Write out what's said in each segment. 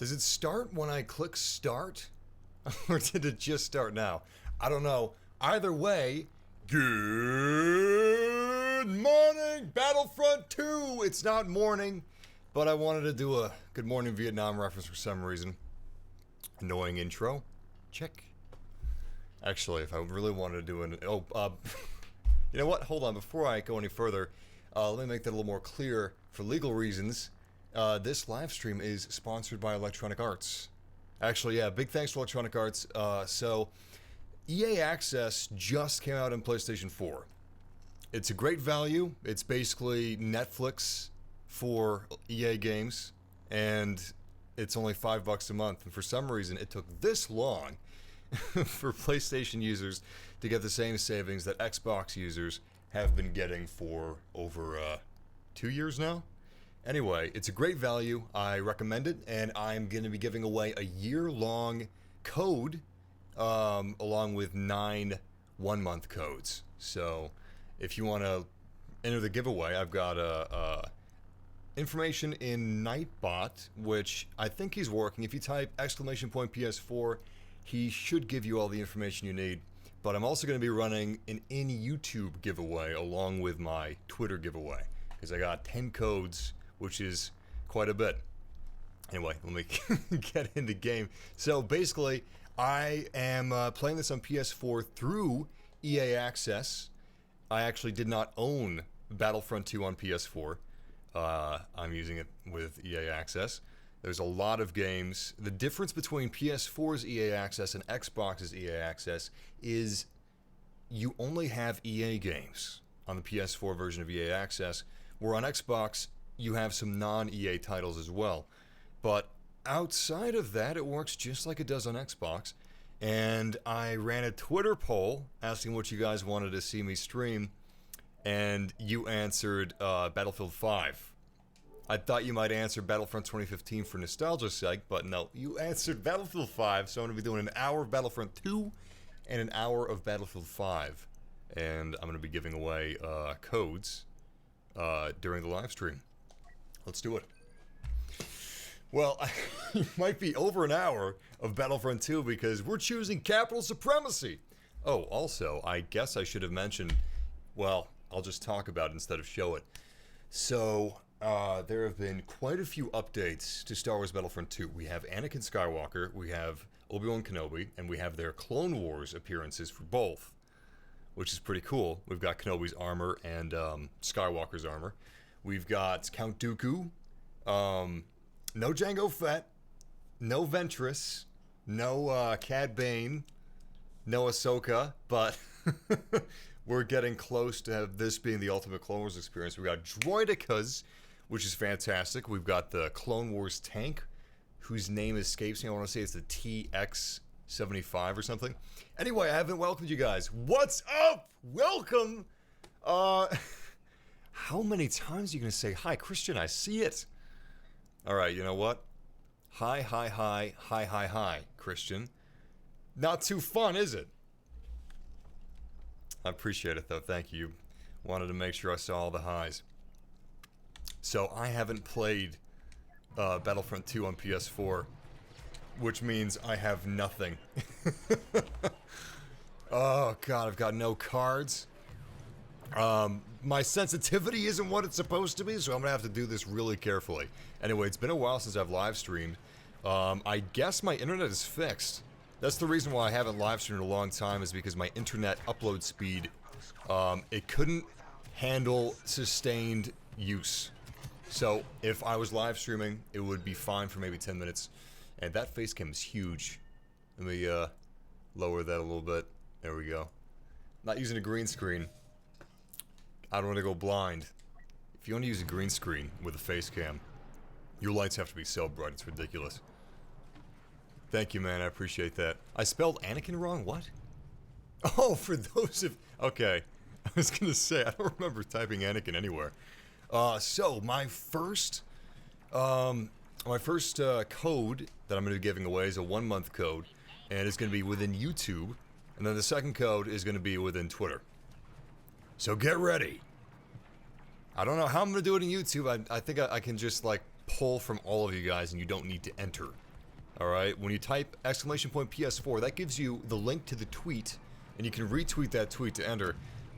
Does it start when I click start? Or did it just start now? I don't know. Either way, good morning, Battlefront 2! It's not morning, but I wanted to do a Good Morning Vietnam reference for some reason. Annoying intro. Check. Actually, if I really wanted to do an... you know what? Hold on. Before I go any further, let me make that a little more clear. For legal reasons, this live stream is sponsored by Electronic Arts. Actually, yeah, big thanks to Electronic Arts. So, EA Access just came out on PlayStation 4. It's a great value. It's basically Netflix for EA games, and it's only $5 a month. And for some reason, it took this long for PlayStation users to get the same savings that Xbox users have been getting for over 2 years now. Anyway, it's a great value. I recommend it, and I'm going to be giving away a year-long code along with 9 one-month codes. So if you want to enter the giveaway, I've got information in Nightbot, which I think he's working. If you type !PS4, he should give you all the information you need. But I'm also going to be running an in-YouTube giveaway along with my Twitter giveaway, because I got 10 codes, which is quite a bit. Anyway, let me get into game. So basically, I am playing this on PS4 through EA Access. I actually did not own Battlefront 2 on PS4. I'm using it with EA Access. There's a lot of games. The difference between PS4's EA Access and Xbox's EA Access is you only have EA games on the PS4 version of EA Access, where on Xbox you have some non-EA titles as well. But outside of that, it works just like it does on Xbox. And I ran a Twitter poll asking what you guys wanted to see me stream, and you answered Battlefield 5. I thought you might answer Battlefront 2015 for nostalgia's sake, but no, you answered Battlefield 5, so I'm going to be doing an hour of Battlefront 2 and an hour of Battlefield 5. And I'm going to be giving away codes during the live stream. Let's do it. Well, it might be over an hour of Battlefront 2 because we're choosing capital supremacy. Oh, also, I guess I should have mentioned, well, I'll just talk about it instead of show it. So, there have been quite a few updates to Star Wars Battlefront 2. We have Anakin Skywalker, we have Obi-Wan Kenobi, and we have their Clone Wars appearances for both, which is pretty cool. We've got Kenobi's armor and Skywalker's armor. We've got Count Dooku, no Jango Fett, no Ventress, no Cad Bane, no Ahsoka, but we're getting close to have this being the ultimate Clone Wars experience. We've got Droidekas, which is fantastic. We've got the Clone Wars tank, whose name escapes me. I want to say it's the TX-75 or something. Anyway, I haven't welcomed you guys. What's up? Welcome! How many times are you going to say, hi, Christian, I see it? Alright, you know what? Hi, Christian. Not too fun, is it? I appreciate it, though. Thank you. Wanted to make sure I saw all the highs. So, I haven't played Battlefront 2 on PS4, which means I have nothing. Oh, God, I've got no cards. My sensitivity isn't what it's supposed to be, so I'm gonna have to do this really carefully. Anyway, it's been a while since I've live streamed. I guess my internet is fixed. That's the reason why I haven't live streamed in a long time, is because my internet upload speed, it couldn't handle sustained use. So, if I was live streaming, it would be fine for maybe 10 minutes. And that face cam is huge. Let me, lower that a little bit. There we go. Not using a green screen. I don't want to go blind. If you want to use a green screen with a face cam, your lights have to be so bright, it's ridiculous. Thank you, man, I appreciate that. I spelled Anakin wrong? What? Oh, for those of... Okay. I was gonna say, I don't remember typing Anakin anywhere. So, my first code that I'm gonna be giving away is a 1-month code, and it's gonna be within YouTube, and then the second code is gonna be within Twitter. So get ready. I don't know how I'm gonna do it in YouTube. I think I can just, like, pull from all of you guys, and you don't need to enter All right, when you type !PS4, that gives you the link to the tweet, and you can retweet that tweet to enter,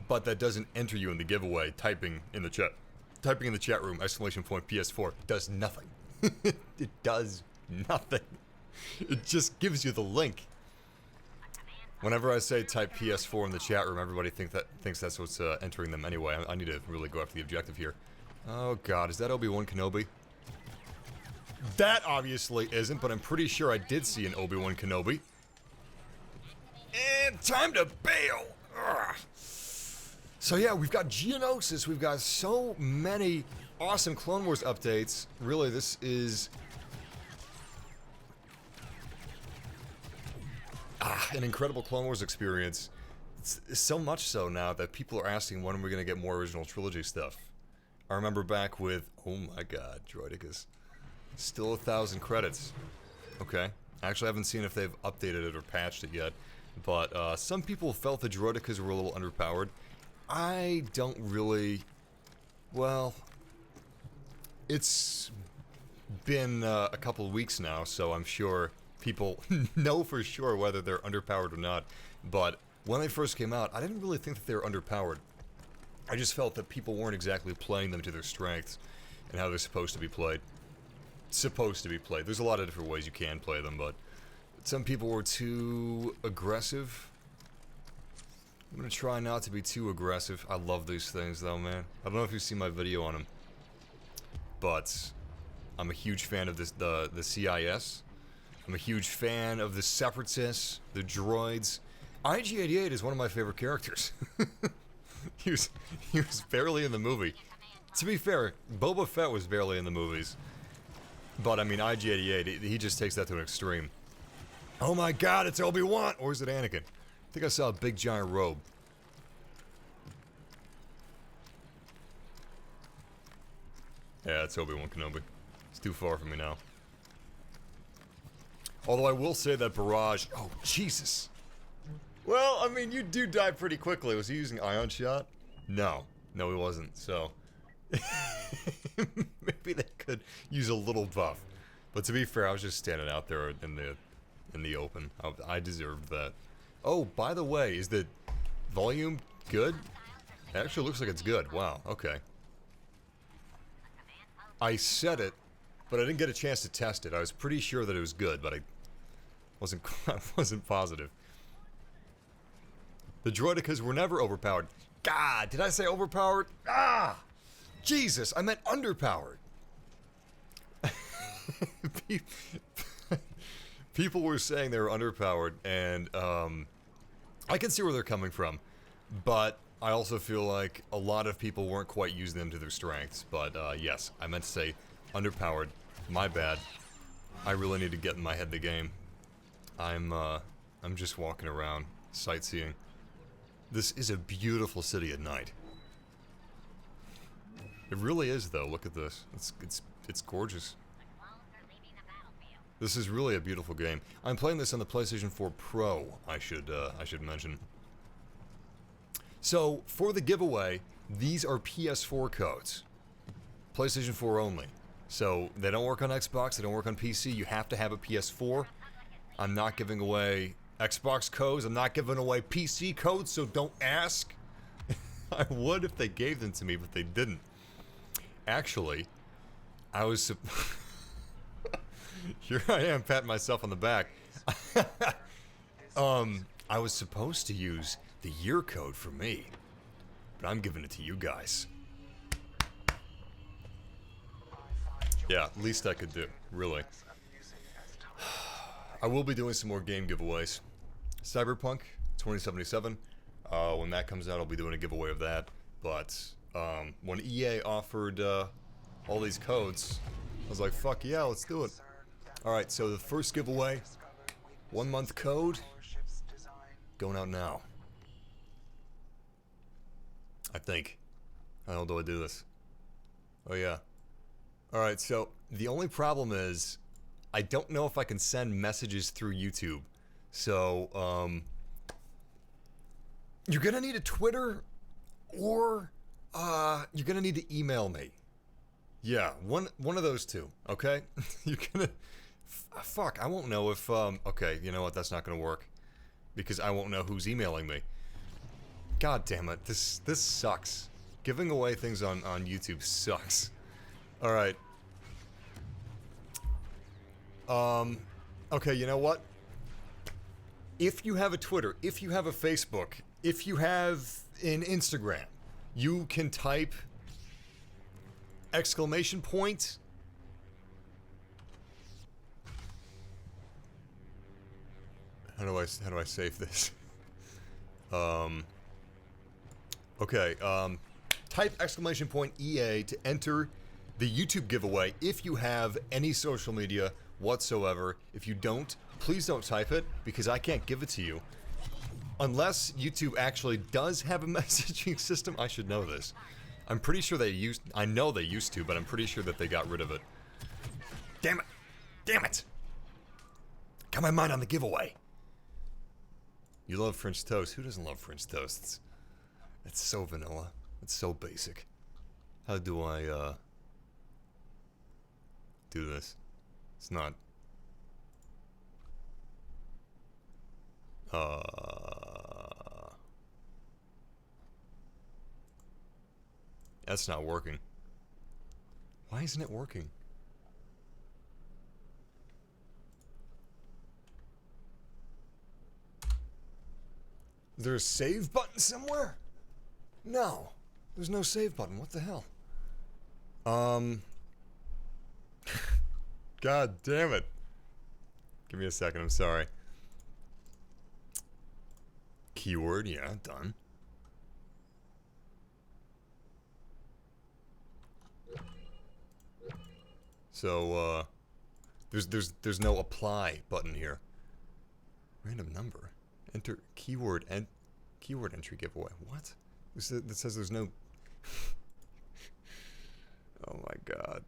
but that doesn't enter you in the giveaway. Typing in the chat room !PS4 does nothing. It does nothing. It just gives you the link. Whenever I say type PS4 in the chat room, everybody thinks that's what's entering them anyway. I need to really go after the objective here. Oh god, is that Obi-Wan Kenobi? That obviously isn't, but I'm pretty sure I did see an Obi-Wan Kenobi. And time to bail! Ugh. So yeah, we've got Geonosis, we've got so many awesome Clone Wars updates. Really, this is... an incredible Clone Wars experience. It's so much so now that people are asking when are we going to get more original trilogy stuff. I remember back with, oh my god, Droidicus. Still 1,000 credits. Okay. I actually haven't seen if they've updated it or patched it yet. But some people felt the Droidicas were a little underpowered. I don't really... Well... It's been a couple of weeks now, so I'm sure people know for sure whether they're underpowered or not. But when they first came out, I didn't really think that they were underpowered. I just felt that people weren't exactly playing them to their strengths and how they're supposed to be played. There's a lot of different ways you can play them, but some people were too aggressive. I'm gonna try not to be too aggressive. I love these things though, man. I don't know if you've seen my video on them, but I'm a huge fan of the CIS. I'm a huge fan of the Separatists, the droids. IG-88 is one of my favorite characters. he was barely in the movie. To be fair, Boba Fett was barely in the movies. But I mean, IG-88, he just takes that to an extreme. Oh my god, it's Obi-Wan! Or is it Anakin? I think I saw a big giant robe. Yeah, it's Obi-Wan Kenobi. It's too far from me now. Although I will say that barrage... Oh, Jesus! Well, I mean, you do die pretty quickly. Was he using Ion Shot? No. No, he wasn't, so... Maybe they could use a little buff. But to be fair, I was just standing out there in the open. I deserved that. Oh, by the way, is the volume good? It actually looks like it's good. Wow, okay. I said it, but I didn't get a chance to test it. I was pretty sure that it was good, but I wasn't positive. The Droidicas were never overpowered. God, did I say overpowered? Ah! Jesus, I meant underpowered. People were saying they were underpowered, and I can see where they're coming from, but I also feel like a lot of people weren't quite using them to their strengths. But yes, I meant to say underpowered. My bad. I really need to get in my head the game. I'm just walking around, sightseeing. This is a beautiful city at night. It really is, though. Look at this. It's gorgeous. This is really a beautiful game. I'm playing this on the PlayStation 4 Pro. I should mention. So for the giveaway, these are PS4 codes. PlayStation 4 only. So they don't work on Xbox. They don't work on PC. You have to have a PS4. I'm not giving away Xbox codes. I'm not giving away PC codes. So don't ask. I would if they gave them to me, but they didn't. Actually, I was... Here I am patting myself on the back. I was supposed to use the year code for me, but I'm giving it to you guys. Yeah, least I could do, really. I will be doing some more game giveaways. Cyberpunk 2077. When that comes out, I'll be doing a giveaway of that. But when EA offered all these codes, I was like, fuck yeah, let's do it. Alright, so the first giveaway, 1 month code, going out now. I think. How do I do this? Oh yeah. Alright, so the only problem is I don't know if I can send messages through YouTube. So, you're gonna need a Twitter or you're gonna need to email me. Yeah, one of those two, okay? You're gonna Fuck, I won't know if, okay, you know what, that's not gonna work. Because I won't know who's emailing me. God damn it, this sucks. Giving away things on YouTube sucks. Alright. Okay, you know what? If you have a Twitter, if you have a Facebook, if you have an Instagram, you can type exclamation point. How do I save this? Okay, type exclamation point EA to enter the YouTube giveaway if you have any social media whatsoever. If you don't, please don't type it because I can't give it to you. Unless YouTube actually does have a messaging system. I should know this. I'm pretty sure I know they used to, but I'm pretty sure that they got rid of it. Damn it! Damn it! Got my mind on the giveaway. You love French toast. Who doesn't love French toasts? It's so vanilla. It's so basic. How do I, do this? It's not... That's not working. Why isn't it working? Is there a save button somewhere? No. There's no save button. What the hell? God damn it. Give me a second. I'm sorry. Keyword. Yeah, done. So, there's no apply button here. Random number. Enter keyword and keyword entry giveaway. What? That says there's no. Oh my god.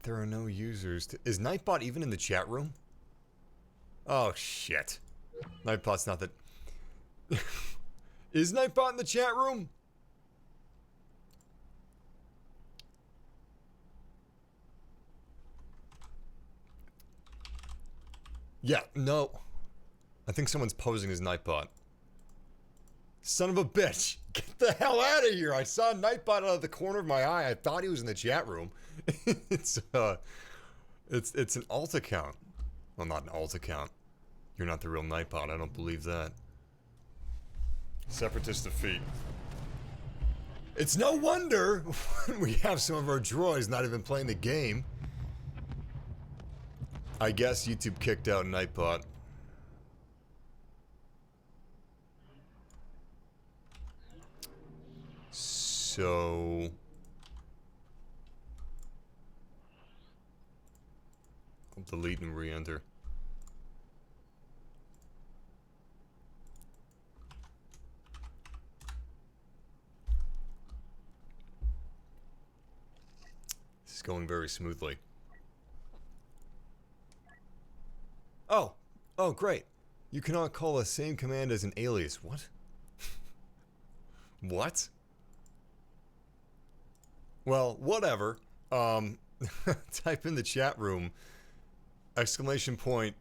There are no users. Is Nightbot even in the chat room? Oh shit. Nightbot's not that. Is Nightbot in the chat room? Yeah, no. I think someone's posing as Nightbot. Son of a bitch. Get the hell out of here. I saw Nightbot out of the corner of my eye. I thought he was in the chat room. It's an alt account. Well, not an alt account. You're not the real Nightbot. I don't believe that. Separatist defeat. It's no wonder when we have some of our droids not even playing the game. I guess YouTube kicked out Nightbot. So... I'll delete and re-enter. This is going very smoothly. Oh, great. You cannot call the same command as an alias. What? What? Well, whatever. Type in the chat room, exclamation point,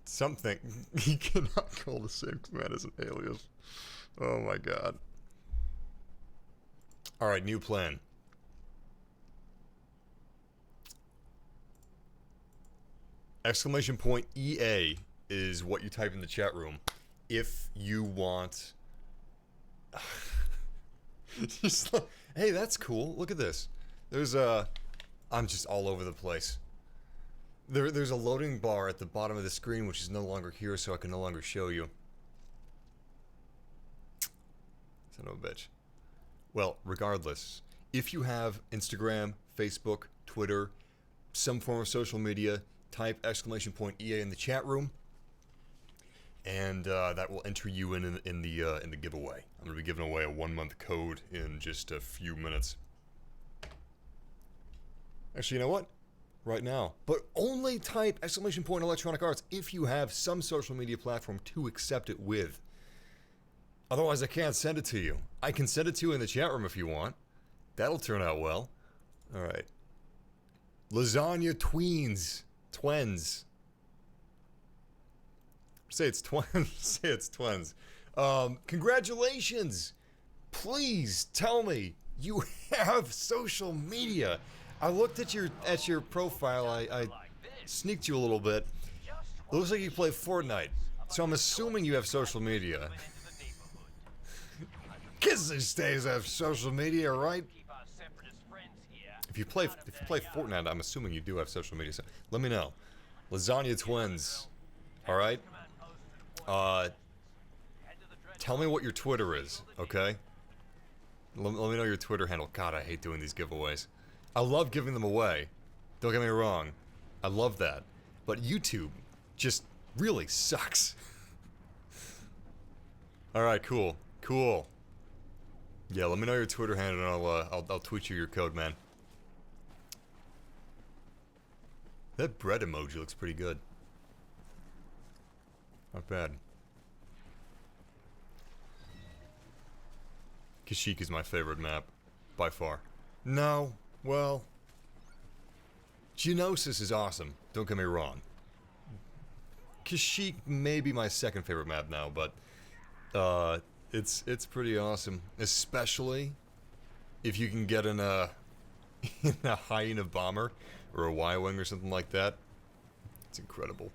something. You cannot call the same command as an alias. Oh my god. Alright, new plan. Exclamation point EA is what you type in the chat room if you want. Just look, hey, that's cool. Look at this. There's a. I'm just all over the place. There's a loading bar at the bottom of the screen, which is no longer here, so I can no longer show you. Son of a bitch. Well, regardless, if you have Instagram, Facebook, Twitter, some form of social media, type exclamation point EA in the chat room, and that will enter you in the giveaway. I'm gonna be giving away a 1-month code in just a few minutes. Actually, you know what? Right now, but only type exclamation point Electronic Arts if you have some social media platform to accept it with. Otherwise, I can't send it to you. I can send it to you in the chat room if you want. That'll turn out well. Alright. Lasagna tweens. Twins. Say it's twins. Say it's twins. Congratulations! Please tell me you have social media. I looked at your profile. I sneaked you a little bit. It looks like you play Fortnite. So I'm assuming you have social media. Kids these days have social media, right? If you play Fortnite, I'm assuming you do have social media. So let me know. Lasagna twins. All right. Tell me what your Twitter is, okay? Let me know your Twitter handle. God, I hate doing these giveaways. I love giving them away. Don't get me wrong. I love that. But YouTube just really sucks. All right, cool. Cool. Yeah, let me know your Twitter handle and I'll tweet you your code, man. That bread emoji looks pretty good. Not bad. Kashyyyk is my favorite map, by far. No, well... Geonosis is awesome, don't get me wrong. Kashyyyk may be my second favorite map now, but... It's pretty awesome. Especially if you can get in a hyena bomber or a Y-wing or something like that. It's incredible.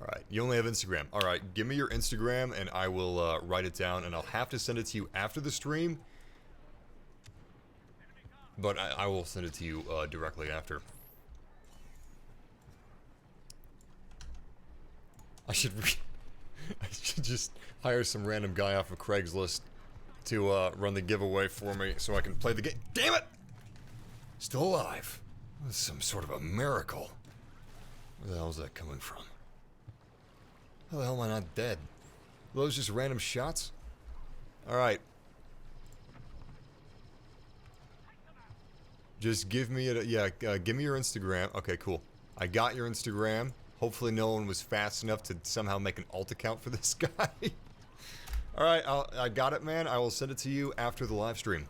Alright, you only have Instagram. Alright, give me your Instagram and I will write it down, and I'll have to send it to you after the stream. But I will send it to you directly after. I should just hire some random guy off of Craigslist to run the giveaway for me so I can play the game. Damn it! Still alive. This is some sort of a miracle. Where the hell is that coming from? How the hell am I not dead? Are those just random shots? Alright. Just give me give me your Instagram. Okay, cool. I got your Instagram. Hopefully no one was fast enough to somehow make an alt account for this guy. Alright, I got it, man. I will send it to you after the live stream.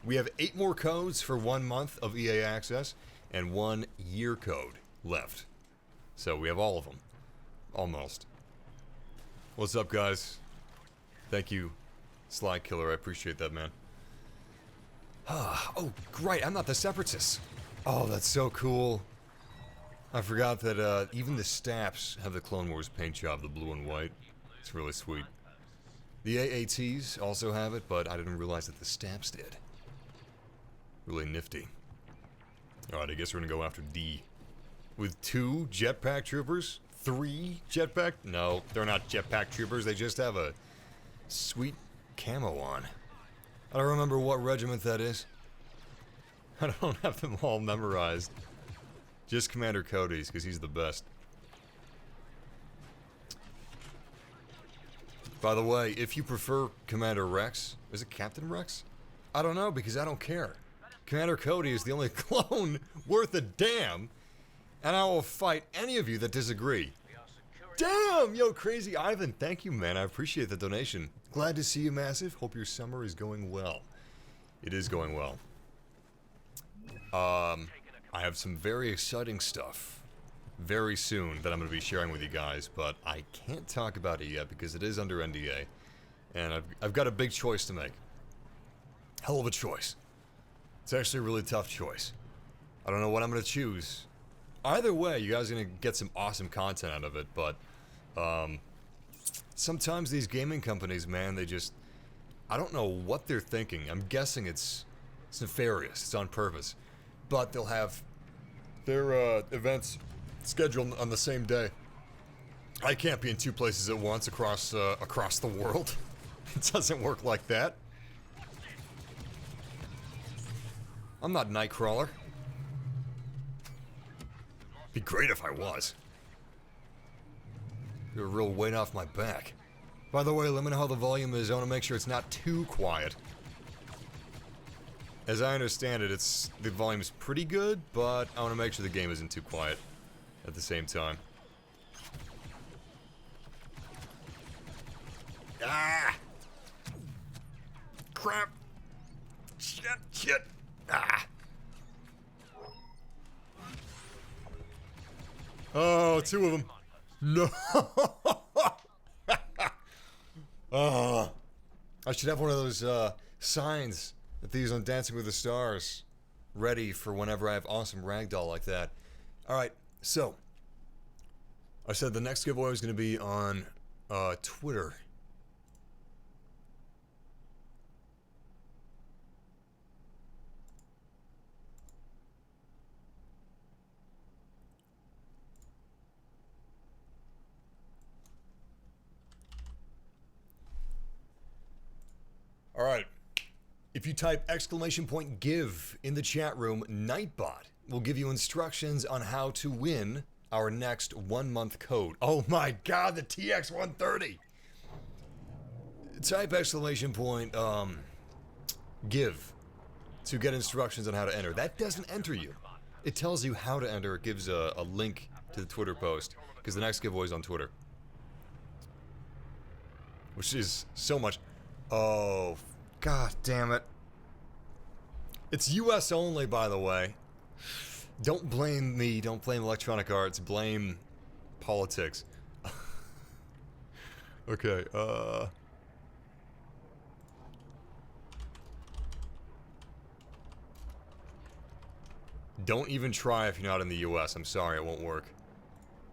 We have 8 more codes for 1 month of EA Access and 1 year code left. So we have all of them. Almost. What's up, guys? Thank you, Sly Killer. I appreciate that, man. Oh, great. I'm not the Separatist. Oh, that's so cool. I forgot that even the Staps have the Clone Wars paint job, the blue and white. It's really sweet. The AATs also have it, but I didn't realize that the Staps did. Really nifty. Alright, I guess we're gonna go after D. With 2 jetpack troopers? 3 jetpack? No, they're not jetpack troopers, they just have a sweet camo on. I don't remember what regiment that is. I don't have them all memorized. Just Commander Cody's, because he's the best. By the way, if you prefer Commander Rex, is it Captain Rex? I don't know, because I don't care. Commander Cody is the only clone worth a damn, and I will fight any of you that disagree. Damn! Yo, Crazy Ivan, thank you, man. I appreciate the donation. Glad to see you, Massive. Hope your summer is going well. It is going well. I have some very exciting stuff very soon that I'm going to be sharing with you guys, but I can't talk about it yet because it is under NDA, and I've got a big choice to make. Hell of a choice. It's actually a really tough choice. I don't know what I'm going to choose. Either way, you guys are going to get some awesome content out of it, but sometimes these gaming companies, man, they just... I don't know what they're thinking. I'm guessing it's nefarious. It's on purpose. But they'll have their events scheduled on the same day. I can't be in 2 places at once across the world. It doesn't work like that. I'm not Nightcrawler. Be great if I was. You're a real weight off my back. By the way, let me know how the volume is. I want to make sure it's not too quiet. As I understand it, the volume's pretty good, but I want to make sure the game isn't too quiet at the same time. Ah! crap. Shit. Ah. Oh, two of them. No. Oh. I should have one of those signs that they use on Dancing with the Stars ready for whenever I have awesome ragdoll like that. Alright, so I said the next giveaway was going to be on Twitter. Alright, if you type !give in the chat room, Nightbot will give you instructions on how to win our next 1 month code. Oh my god, the TX130! Type !give to get instructions on how to enter. That doesn't enter you. It tells you how to enter. It gives a link to the Twitter post, because the next giveaway is on Twitter. Which is so much... Oh, god damn it. It's US only, by the way. Don't blame me, don't blame Electronic Arts, blame politics. Okay, don't even try if you're not in the US, I'm sorry, it won't work.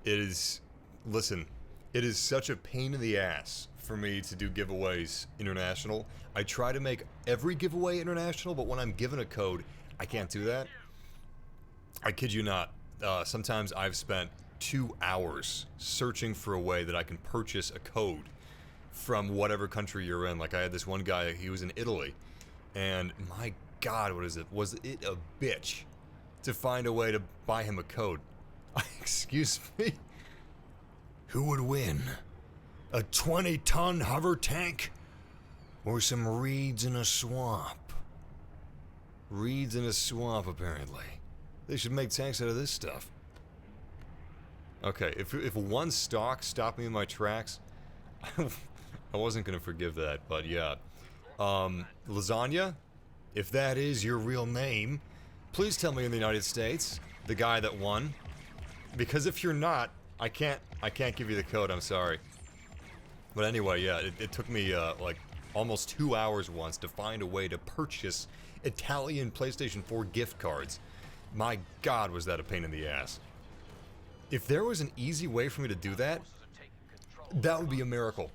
It is... Listen, it is such a pain in the ass for me to do giveaways international. I try to make every giveaway international, but when I'm given a code, I can't do that. I kid you not. Sometimes I've spent 2 hours searching for a way that I can purchase a code from whatever country you're in. Like, I had this one guy, he was in Italy, and my god, what is it? Was it a bitch to find a way to buy him a code? Excuse me? Who would win? A 20-ton hover tank? Or some reeds in a swamp? Reeds in a swamp, apparently. They should make tanks out of this stuff. Okay, if one stock stopped me in my tracks, I wasn't gonna forgive that, but yeah. Lasagna, if that is your real name, please tell me in the United States, the guy that won. Because if you're not, I can't give you the code, I'm sorry. But anyway, yeah, it took me, like, almost 2 hours once to find a way to purchase Italian PlayStation 4 gift cards. My god, was that a pain in the ass. If there was an easy way for me to do that, that would be a miracle.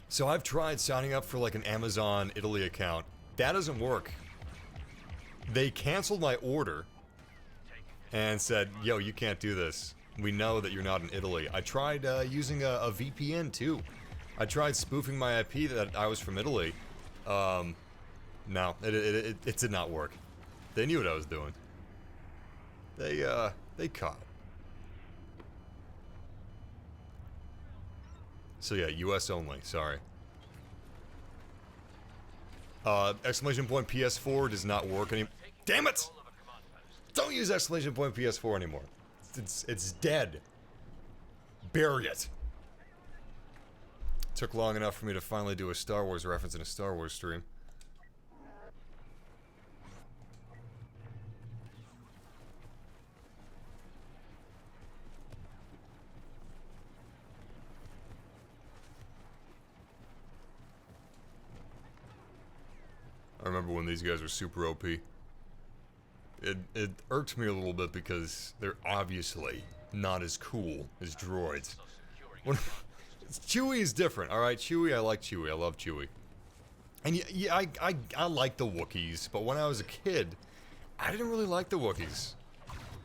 So I've tried signing up for, like, an Amazon Italy account. That doesn't work. They canceled my order and said, yo, you can't do this. We know that you're not in Italy. I tried using a VPN, too. I tried spoofing my IP that I was from Italy. No, it did not work. They knew what I was doing. They caught. So yeah, US only, sorry. !PS4 does not work anymore. Damn it! Don't use !PS4 anymore. It's dead. Bury it. Took long enough for me to finally do a Star Wars reference in a Star Wars stream. I remember when these guys were super OP. It irked me a little bit because they're obviously not as cool as droids. Chewie is different, alright? Chewie, I like Chewie. I love Chewie. And yeah, I like the Wookiees, but when I was a kid, I didn't really like the Wookiees.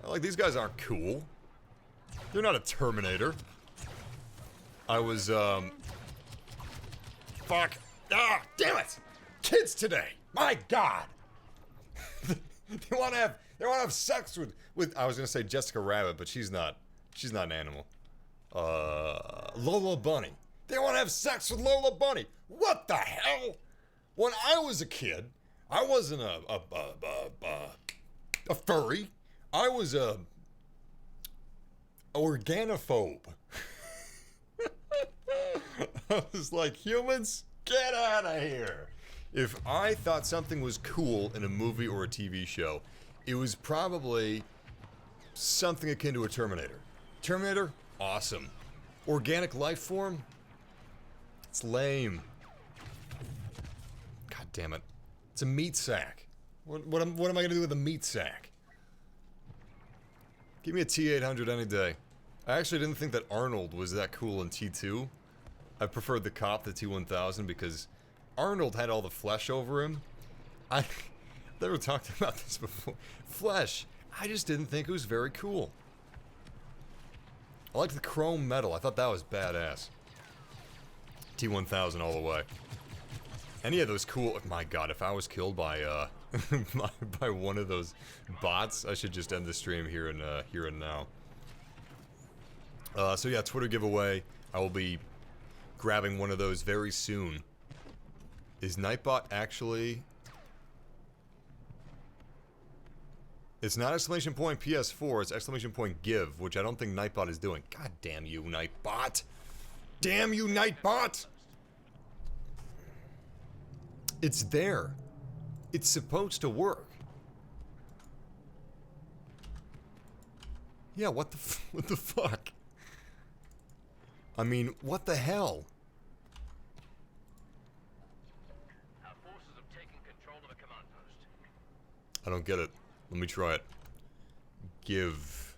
Like, these guys aren't cool. They're not a Terminator. I was, Fuck. Ah, damn it! Kids today! My god! They wanna have sex with, I was gonna say Jessica Rabbit, but she's not an animal. Lola Bunny. They wanna have sex with Lola Bunny! What the hell? When I was a kid, I wasn't a furry. I was a organophobe. I was like, humans, get out of here! If I thought something was cool in a movie or a TV show, it was probably something akin to a Terminator. Terminator? Awesome. Organic life form? It's lame. God damn it. It's a meat sack. What am I gonna do with a meat sack? Give me a T-800 any day. I actually didn't think that Arnold was that cool in T2. I preferred the cop, the T-1000, because Arnold had all the flesh over him. I never talked about this before. Flesh. I just didn't think it was very cool. I liked the chrome metal. I thought that was badass. T-1000 all the way. Any of those cool... My god, if I was killed by, by one of those bots, I should just end the stream here and now. So yeah, Twitter giveaway. I will be grabbing one of those very soon. Is Nightbot actually... It's not exclamation point PS4, it's exclamation point give, which I don't think Nightbot is doing. God damn you, Nightbot! Damn you, Nightbot! It's there. It's supposed to work. Yeah, what the fuck? I mean, what the hell? Our forces have taken control of a command post. I don't get it. Let me try it. Give.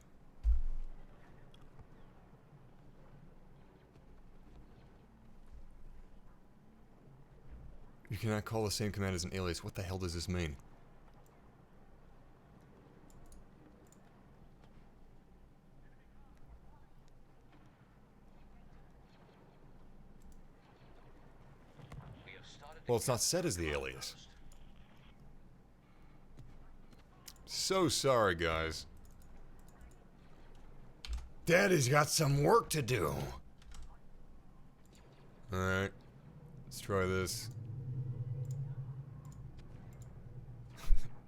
You cannot call the same command as an alias. What the hell does this mean? Well, it's not set as the alias. So sorry, guys. Daddy's got some work to do. Alright. Let's try this.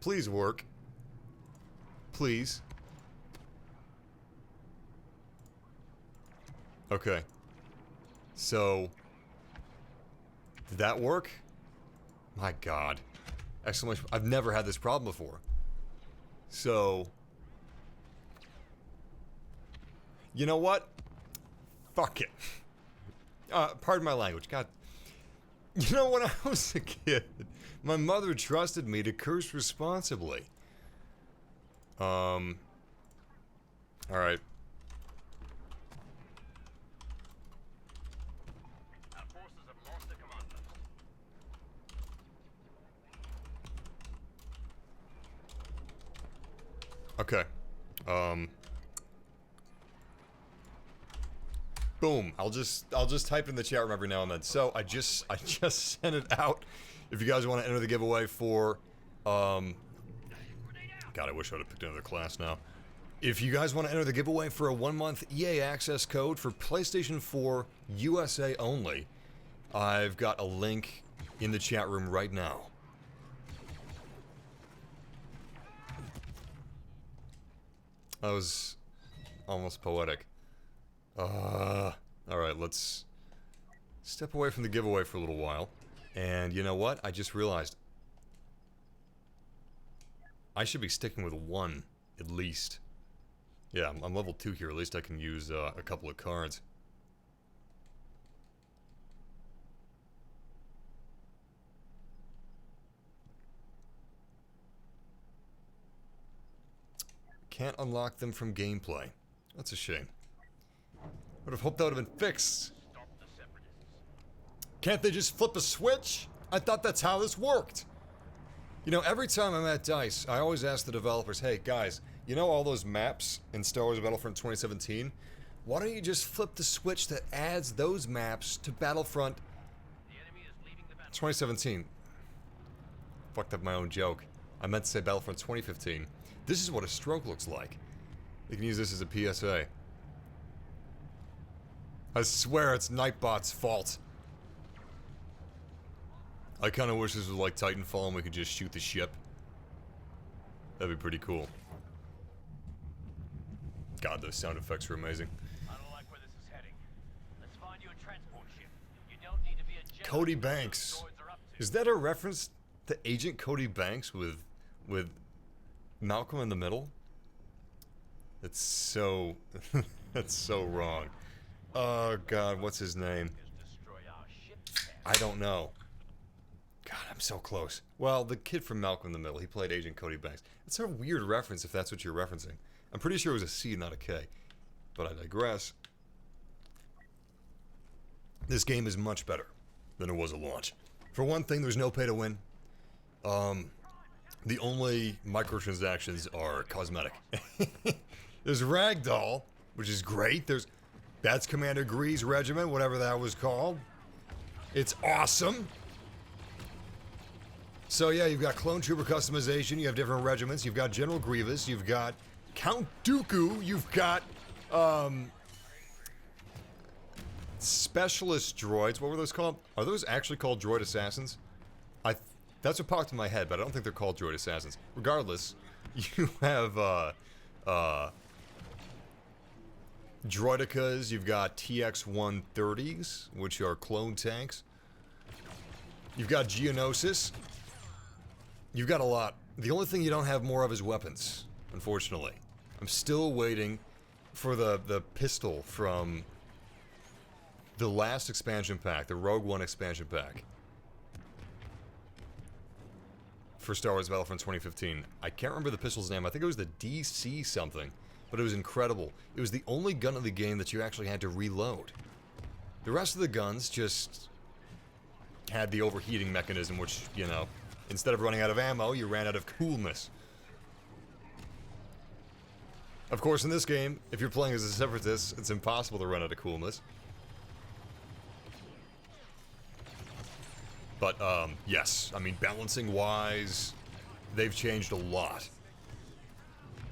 Please work. Please. Okay. So... Did that work? My god. Exclamation... I've never had this problem before. So... You know what? Fuck it. Pardon my language. God. You know, when I was a kid, my mother trusted me to curse responsibly. Alright. Our forces have lost the command post. Okay. Boom. I'll just type in the chat room every now and then. So I just sent it out. If you guys want to enter the giveaway for God, I wish I would have picked another class now. If you guys want to enter the giveaway for a 1-month EA Access code for PlayStation 4 USA only, I've got a link in the chat room right now. That was almost poetic. Alright, let's step away from the giveaway for a little while. And you know what? I just realized I should be sticking with 1, at least. Yeah, I'm level 2 here. At least I can use a couple of cards. Can't unlock them from gameplay. That's a shame. Would have hoped that would have been fixed. Stop the separatists. Can't they just flip a switch? I thought that's how this worked. You know, every time I'm at DICE, I always ask the developers, hey guys, you know all those maps in Star Wars Battlefront 2017? Why don't you just flip the switch that adds those maps to Battlefront The enemy is leaving the battle. 2017? Fucked up my own joke. I meant to say Battlefront 2015. This is what a stroke looks like. You can use this as a PSA. I swear it's Nightbot's fault. I kinda wish this was like Titanfall and we could just shoot the ship. That'd be pretty cool. God, those sound effects were amazing. I don't like where this is heading. Let's find you a transport ship. You don't need to be a general. Cody Banks. Droids are up to. Is that a reference to Agent Cody Banks with Malcolm in the Middle? That's so that's so wrong. Oh God, what's his name? I don't know. God, I'm so close. Well, the kid from Malcolm in the Middle, he played Agent Cody Banks. It's a weird reference if that's what you're referencing. I'm pretty sure it was a C, not a K. But I digress. This game is much better than it was at launch. For one thing, there's no pay to win. The only microtransactions are cosmetic. There's Ragdoll, which is great. There's Bats Commander Grease Regiment, whatever that was called. It's awesome. So yeah, you've got Clone Trooper customization, you have different regiments, you've got General Grievous, you've got Count Dooku, you've got Specialist Droids. What were those called? Are those actually called Droid Assassins? That's what popped in my head, but I don't think they're called Droid Assassins. Regardless, you have Droidicas, you've got TX-130s, which are clone tanks. You've got Geonosis. You've got a lot. The only thing you don't have more of is weapons, unfortunately. I'm still waiting for the pistol from the last expansion pack, the Rogue One expansion pack. For Star Wars Battlefront 2015. I can't remember the pistol's name. I think it was the DC something, but it was incredible. It was the only gun in the game that you actually had to reload. The rest of the guns just had the overheating mechanism, which, you know, instead of running out of ammo, you ran out of coolness. Of course, in this game, if you're playing as a Separatist, it's impossible to run out of coolness. But, yes, I mean, balancing-wise, they've changed a lot.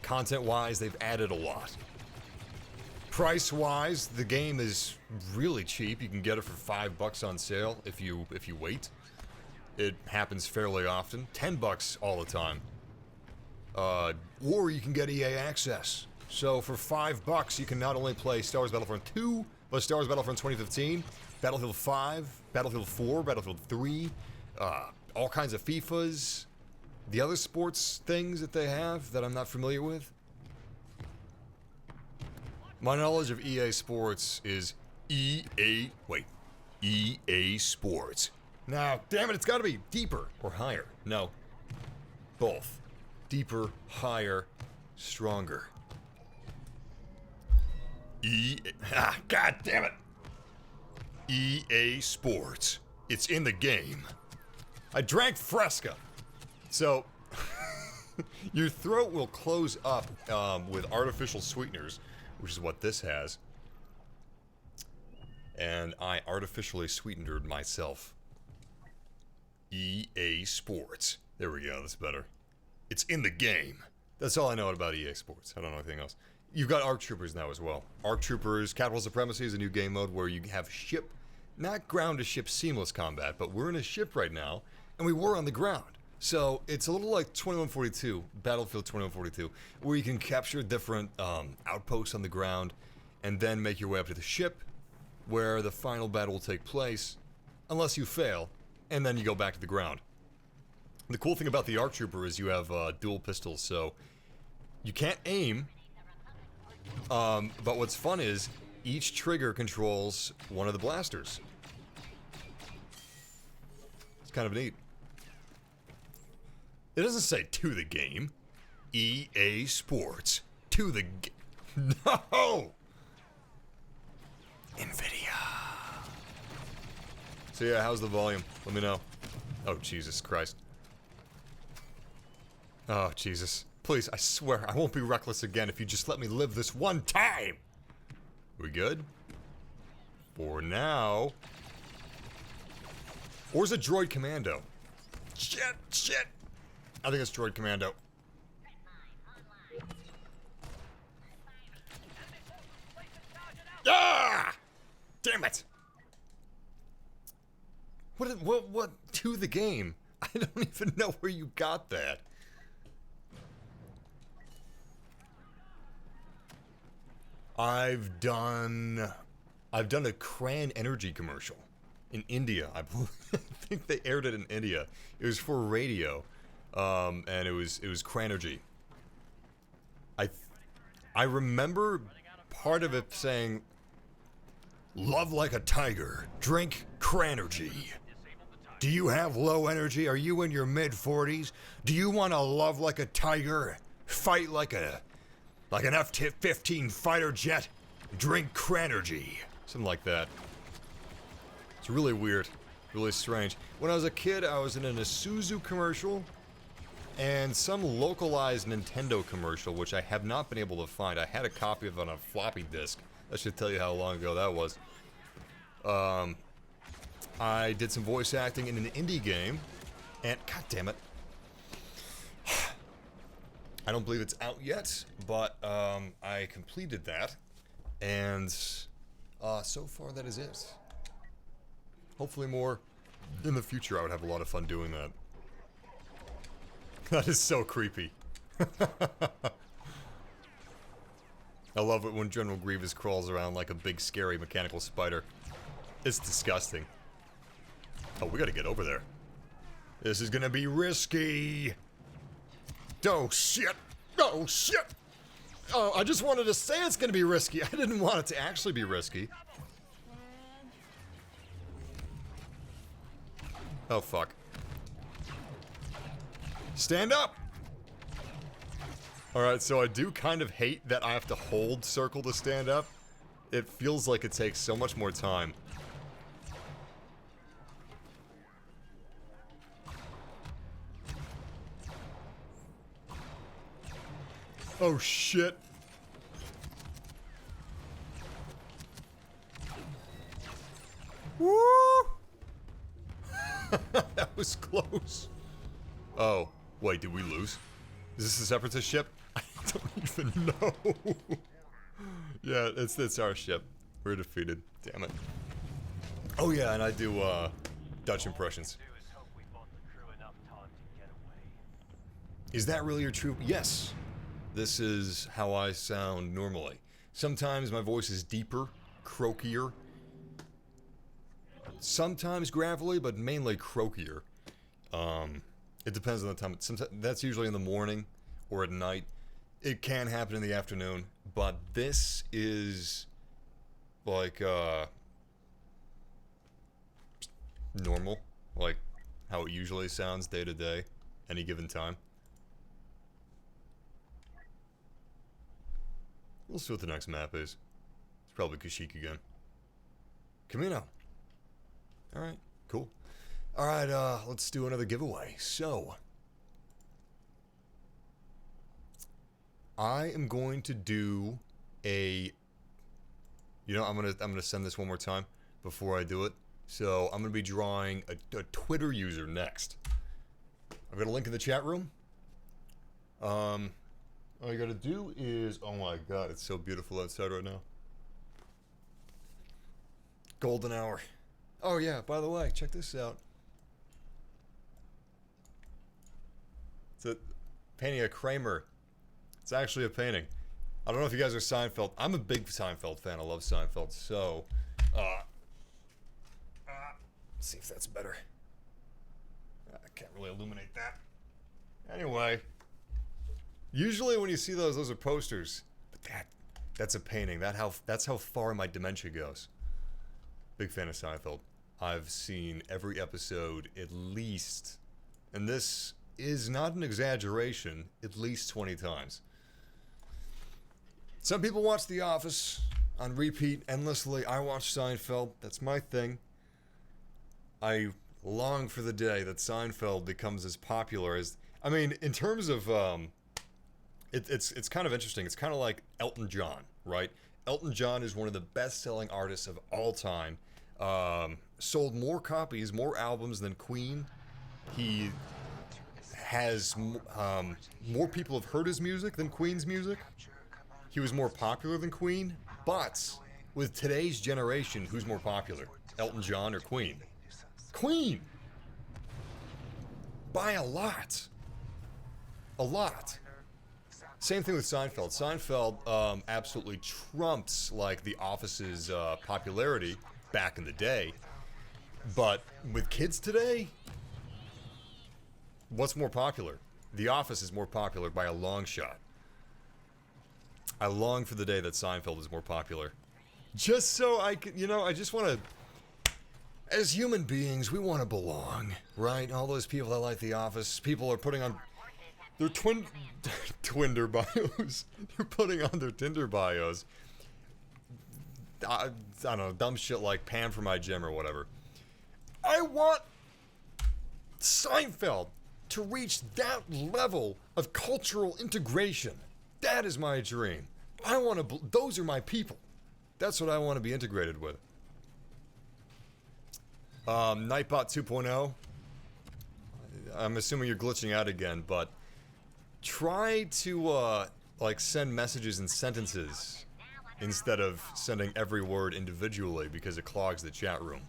Content-wise, they've added a lot. Price-wise, the game is really cheap. You can get it for $5 on sale if you wait. It happens fairly often. $10 all the time. Or you can get EA Access. So for $5, you can not only play Star Wars Battlefront 2, but Star Wars Battlefront 2015, Battlefield 5, Battlefield 4, Battlefield 3, all kinds of FIFAs, the other sports things that they have that I'm not familiar with. My knowledge of EA Sports is EA Sports. Now, damn it, it's gotta be deeper or higher. No, both. Deeper, higher, stronger. God damn it! EA Sports. It's in the game. I drank Fresca. So, your throat will close up with artificial sweeteners, which is what this has. And I artificially sweetened myself. EA Sports. There we go, that's better. It's in the game. That's all I know about EA Sports. I don't know anything else. You've got ARC Troopers now as well. ARC Troopers Capital Supremacy is a new game mode where you have ship, not ground-to-ship seamless combat, but we're in a ship right now, and we were on the ground. So it's a little like 2142, Battlefield 2142, where you can capture different outposts on the ground and then make your way up to the ship, where the final battle will take place, unless you fail, and then you go back to the ground. The cool thing about the ARC Trooper is you have dual pistols, so you can't aim. But what's fun is each trigger controls one of the blasters. It's kind of neat. It doesn't say to the game. EA Sports. To the No! NVIDIA. So yeah, how's the volume? Let me know. Oh, Jesus Christ. Oh, Jesus. Please, I swear, I won't be reckless again if you just let me live this one time! We good? For now. Or is it Droid Commando? Shit! I think it's Droid Commando. Ah! Damn it! What to the game? I don't even know where you got that. I've done a Cran Energy commercial in India. I think they aired it in India. It was for radio, and it was Cranergy. I remember part of it saying, "Love like a tiger, drink Cranergy. Do you have low energy? Are you in your mid-40s? Do you want to love like a tiger, fight like an F-15 fighter jet? Drink Cranergy." Something like that. It's really weird, really strange. When I was a kid, I was in an Isuzu commercial and some localized Nintendo commercial, which I have not been able to find. I had a copy of it on a floppy disk. That should tell you how long ago that was. I did some voice acting in an indie game, and god damn it, I don't believe it's out yet, but I completed that, and so far that is it. Hopefully more in the future. I would have a lot of fun doing that. That is so creepy. I love it when General Grievous crawls around like a big scary mechanical spider. It's disgusting. Oh, we gotta get over there. This is gonna be risky. Oh shit! Oh shit! Oh, I just wanted to say it's gonna be risky. I didn't want it to actually be risky. Oh fuck. Stand up! Alright, so I do kind of hate that I have to hold circle to stand up. It feels like it takes so much more time. Oh shit. Woo! That was close. Oh, wait, did we lose? Is this a separatist ship? I don't even know. Yeah, it's our ship. We're defeated. Damn it. Oh yeah, and I do Dutch impressions. Is that really your true? Yes. This is how I sound normally. Sometimes my voice is deeper, croakier. Sometimes gravelly, but mainly croakier. It depends on the time. Sometimes that's usually in the morning or at night. It can happen in the afternoon, but this is like normal, like how it usually sounds day to day, any given time. We'll see what the next map is. It's probably Kashyyyk again. Camino. Alright, cool. Alright, let's do another giveaway. So, I am going to do a... You know, I'm gonna send this one more time before I do it. So, I'm gonna be drawing a Twitter user next. I've got a link in the chat room. All you gotta do is, oh my god, it's so beautiful outside right now. Golden hour. Oh yeah, by the way, check this out. It's a painting of Kramer. It's actually a painting. I don't know if you guys are Seinfeld. I'm a big Seinfeld fan. I love Seinfeld. So, let's see if that's better. I can't really illuminate that. Anyway. Usually when you see those are posters, but that's a painting. That's how far my dementia goes. Big fan of Seinfeld. I've seen every episode at least, and this is not an exaggeration, at least 20 times. Some people watch The Office on repeat endlessly. I watch Seinfeld. That's my thing. I long for the day that Seinfeld becomes as popular as, I mean, in terms of It's kind of interesting. It's kind of like Elton John, right? Elton John is one of the best-selling artists of all time. Sold more copies, more albums than Queen. He has more people have heard his music than Queen's music. He was more popular than Queen. But with today's generation, who's more popular? Elton John or Queen? Queen! By a lot. A lot. Same thing with Seinfeld. Seinfeld absolutely trumps like The Office's popularity back in the day. But with kids today, what's more popular? The Office is more popular by a long shot. I long for the day that Seinfeld is more popular. Just so I can, you know, I just want to... As human beings, we want to belong, right? All those people that like The Office, people are putting on their Twinder bios. They're putting on their Tinder bios. I don't know, dumb shit like Pam for my gym or whatever. I want Seinfeld to reach that level of cultural integration. That is my dream. I want to, those are my people. That's what I want to be integrated with. Nightbot 2.0. I'm assuming you're glitching out again, but try to, like, send messages in sentences instead of sending every word individually because it clogs the chat room.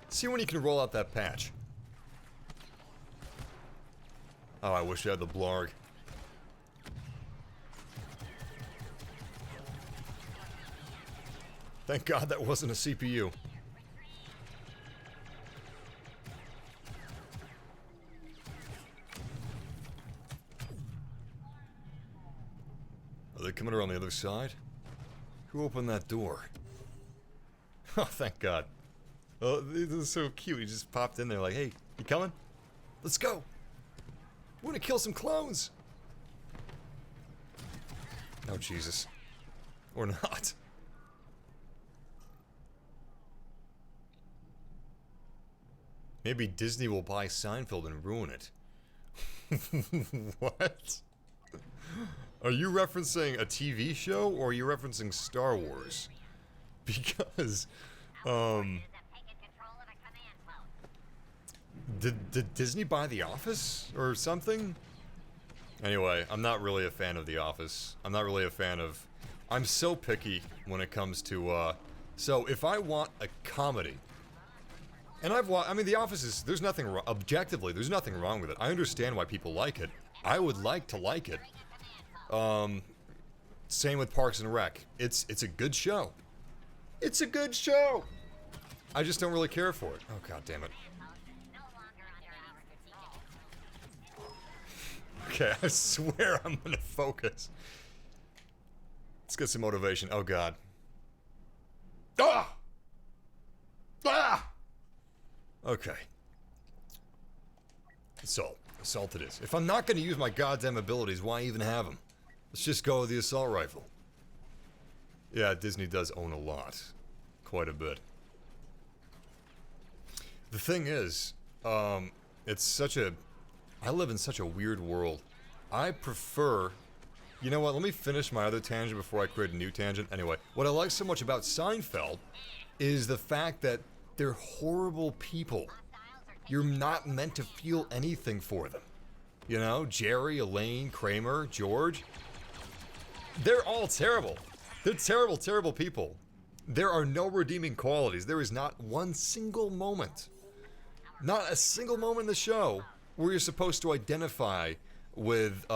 See when you can roll out that patch. Oh, I wish I had the blarg. Thank God that wasn't a CPU. Are they coming around the other side? Who opened that door? Oh, thank God. Oh, this is so cute. He just popped in there like, hey, you coming? Let's go. We're gonna kill some clones. Oh, Jesus. Or not. Maybe Disney will buy Seinfeld and ruin it. What? Are you referencing a TV show or are you referencing Star Wars? Because, Did Disney buy The Office or something? Anyway, I'm not really a fan of The Office. I'm not really a fan of... I'm so picky when it comes to, So, if I want a comedy... And I mean, The Office is... There's nothing wrong... Objectively, there's nothing wrong with it. I understand why people like it. I would like to like it. Same with Parks and Rec. It's a good show. It's a good show! I just don't really care for it. Oh, God damn it. Okay, I swear I'm gonna focus. Let's get some motivation. Oh, God. Ah! Ah! Okay. Assault. Assault it is. If I'm not gonna use my goddamn abilities, why even have them? Let's just go with the assault rifle. Yeah, Disney does own a lot. Quite a bit. The thing is, it's such a... I live in such a weird world. I prefer... You know what, let me finish my other tangent before I create a new tangent. Anyway, what I like so much about Seinfeld is the fact that they're horrible people. You're not meant to feel anything for them. You know, Jerry, Elaine, Kramer, George. They're all terrible. They're terrible, terrible people. There are no redeeming qualities. There is not one single moment. Not a single moment in the show where you're supposed to identify with,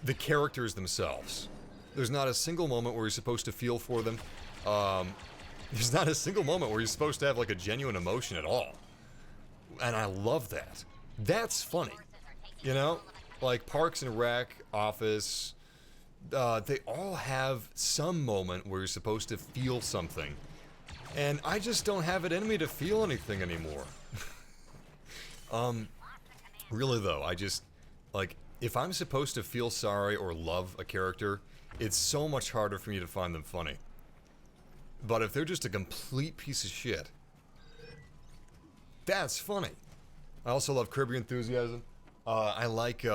the characters themselves. There's not a single moment where you're supposed to feel for them. There's not a single moment where you're supposed to have, like, a genuine emotion at all. And I love that. That's funny. You know? Like, Parks and Rec, Office, they all have some moment where you're supposed to feel something. And I just don't have it in me to feel anything anymore. Really though, I just, like, if I'm supposed to feel sorry or love a character, it's so much harder for me to find them funny. But if they're just a complete piece of shit, that's funny. I also love Curb Your Enthusiasm. I like,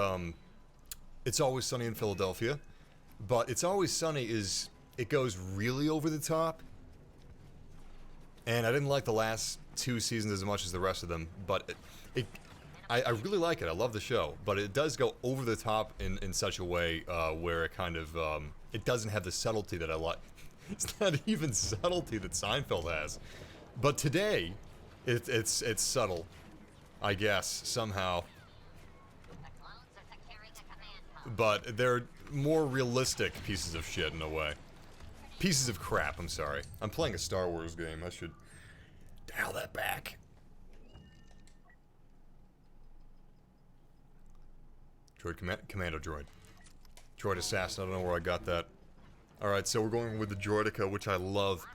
It's Always Sunny in Philadelphia. But It's Always Sunny is, it goes really over the top. And I didn't like the last two seasons as much as the rest of them, but I really like it. I love the show, but it does go over the top in such a way where it kind of, it doesn't have the subtlety that I like. It's not even subtlety that Seinfeld has. But today, it's subtle, I guess, somehow. But they're more realistic pieces of shit in a way. Pieces of crap, I'm sorry. I'm playing a Star Wars game. I should dial that back. Droid commando droid. Droid assassin, I don't know where I got that. Alright, so we're going with the droidica, which I love.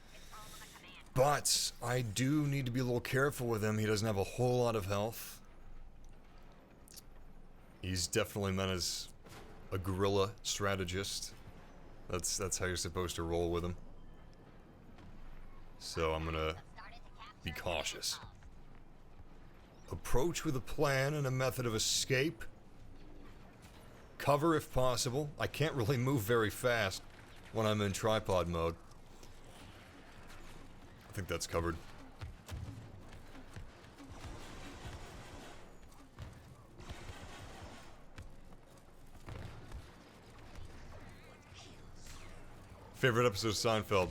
But I do need to be a little careful with him. He doesn't have a whole lot of health. He's definitely meant as a guerrilla strategist. That's how you're supposed to roll with him. So I'm gonna be cautious. Approach with a plan and a method of escape. Cover if possible. I can't really move very fast when I'm in tripod mode. I think that's covered. Favorite episode of Seinfeld?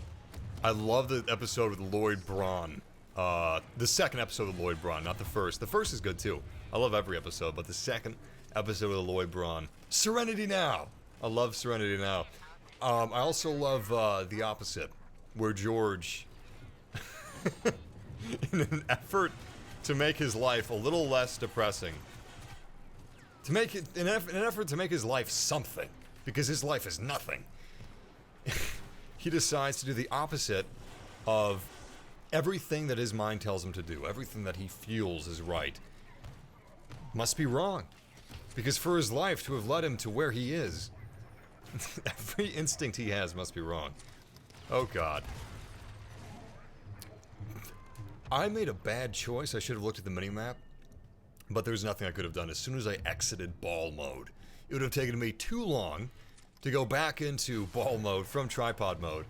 I love the episode with Lloyd Braun. The second episode with Lloyd Braun, not the first. The first is good too. I love every episode, but the second episode with Lloyd Braun. Serenity Now! I love Serenity Now. I also love the opposite, where George, in an effort to make his life a little less depressing, in an effort to make his life something, because his life is nothing, he decides to do the opposite of everything that his mind tells him to do. Everything that he feels is right must be wrong. Because for his life to have led him to where he is, every instinct he has must be wrong. Oh God. I made a bad choice. I should have looked at the minimap. But there's nothing I could have done. As soon as I exited ball mode, it would have taken me too long to go back into ball mode from tripod mode,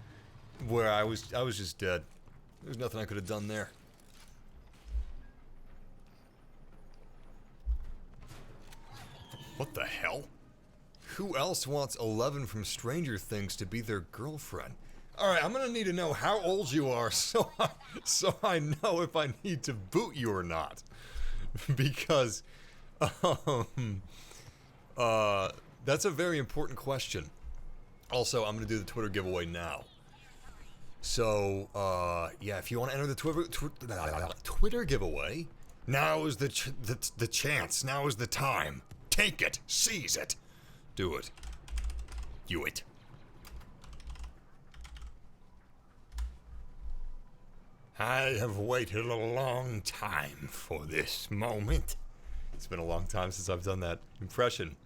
where I was just dead. There's nothing I could have done there. What the hell? Who else wants 11 from Stranger Things to be their girlfriend? Alright, I'm gonna need to know how old you are so I know if I need to boot you or not. Because, that's a very important question. Also, I'm gonna do the Twitter giveaway now. So, yeah, if you want to enter the Twitter giveaway, now is the chance. Now is the time. Take it. Seize it. Do it. Do it. I have waited a long time for this moment. It's been a long time since I've done that impression.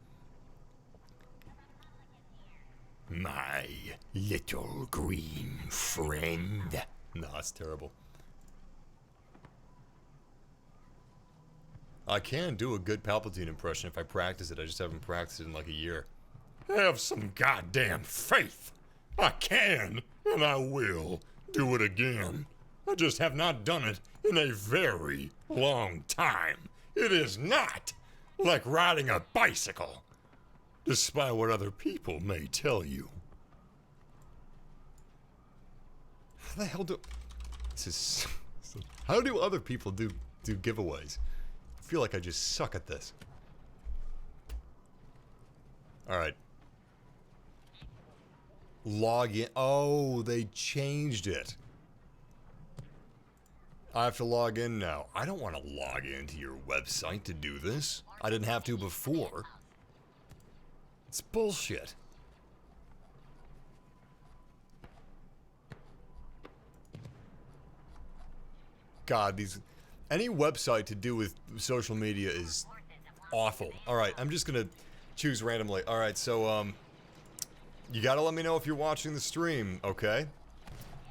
My little green friend. No, that's terrible. I can do a good Palpatine impression if I practice it. I just haven't practiced it in like a year. Have some goddamn faith. I can, and I will, do it again. I just have not done it in a very long time. It is not like riding a bicycle, despite what other people may tell you. How the hell do... This is... How do other people do giveaways? I feel like I just suck at this. Alright. Log in. Oh, they changed it. I have to log in now. I don't want to log into your website to do this. I didn't have to before. It's bullshit. God, any website to do with social media is awful. Alright, I'm just gonna choose randomly. Alright, so, you gotta let me know if you're watching the stream, okay?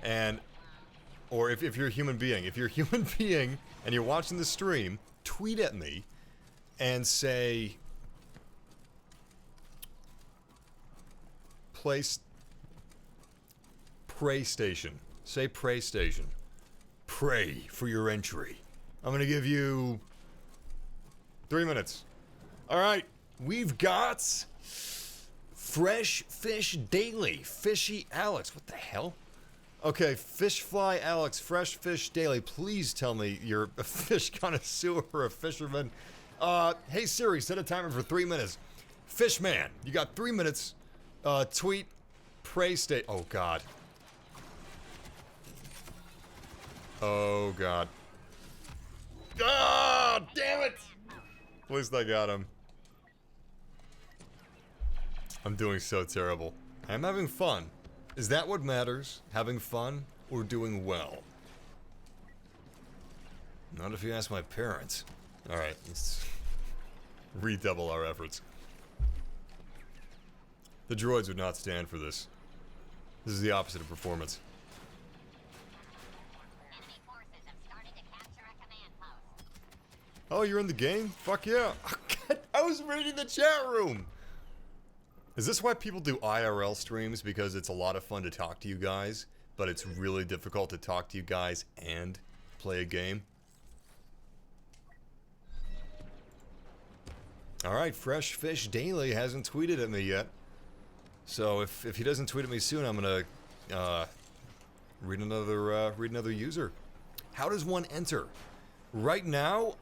And, or if you're a human being. If you're a human being and you're watching the stream, tweet at me and say, Pray Station. Say Pray Station. Pray for your entry. I'm gonna give you 3 minutes. Alright, we've got Fresh Fish Daily. Fishy Alex. What the hell? Okay, Fish Fly Alex, Fresh Fish Daily. Please tell me you're a fish connoisseur or a fisherman. Hey Siri, set a timer for 3 minutes. Fishman, you got 3 minutes. Tweet, Pray State. Oh God. Oh, God. Ah, damn it! At least I got him. I'm doing so terrible. I'm having fun. Is that what matters? Having fun or doing well? Not if you ask my parents. Alright, let's redouble our efforts. The droids would not stand for this. This is the opposite of performance. Enemy forces have started to capture a command post. Oh, you're in the game? Fuck yeah. I was reading the chat room. Is this why people do IRL streams? Because it's a lot of fun to talk to you guys, but it's really difficult to talk to you guys and play a game? Alright, Fresh Fish Daily hasn't tweeted at me yet. So if he doesn't tweet at me soon, I'm gonna read another user. How does one enter? Right now,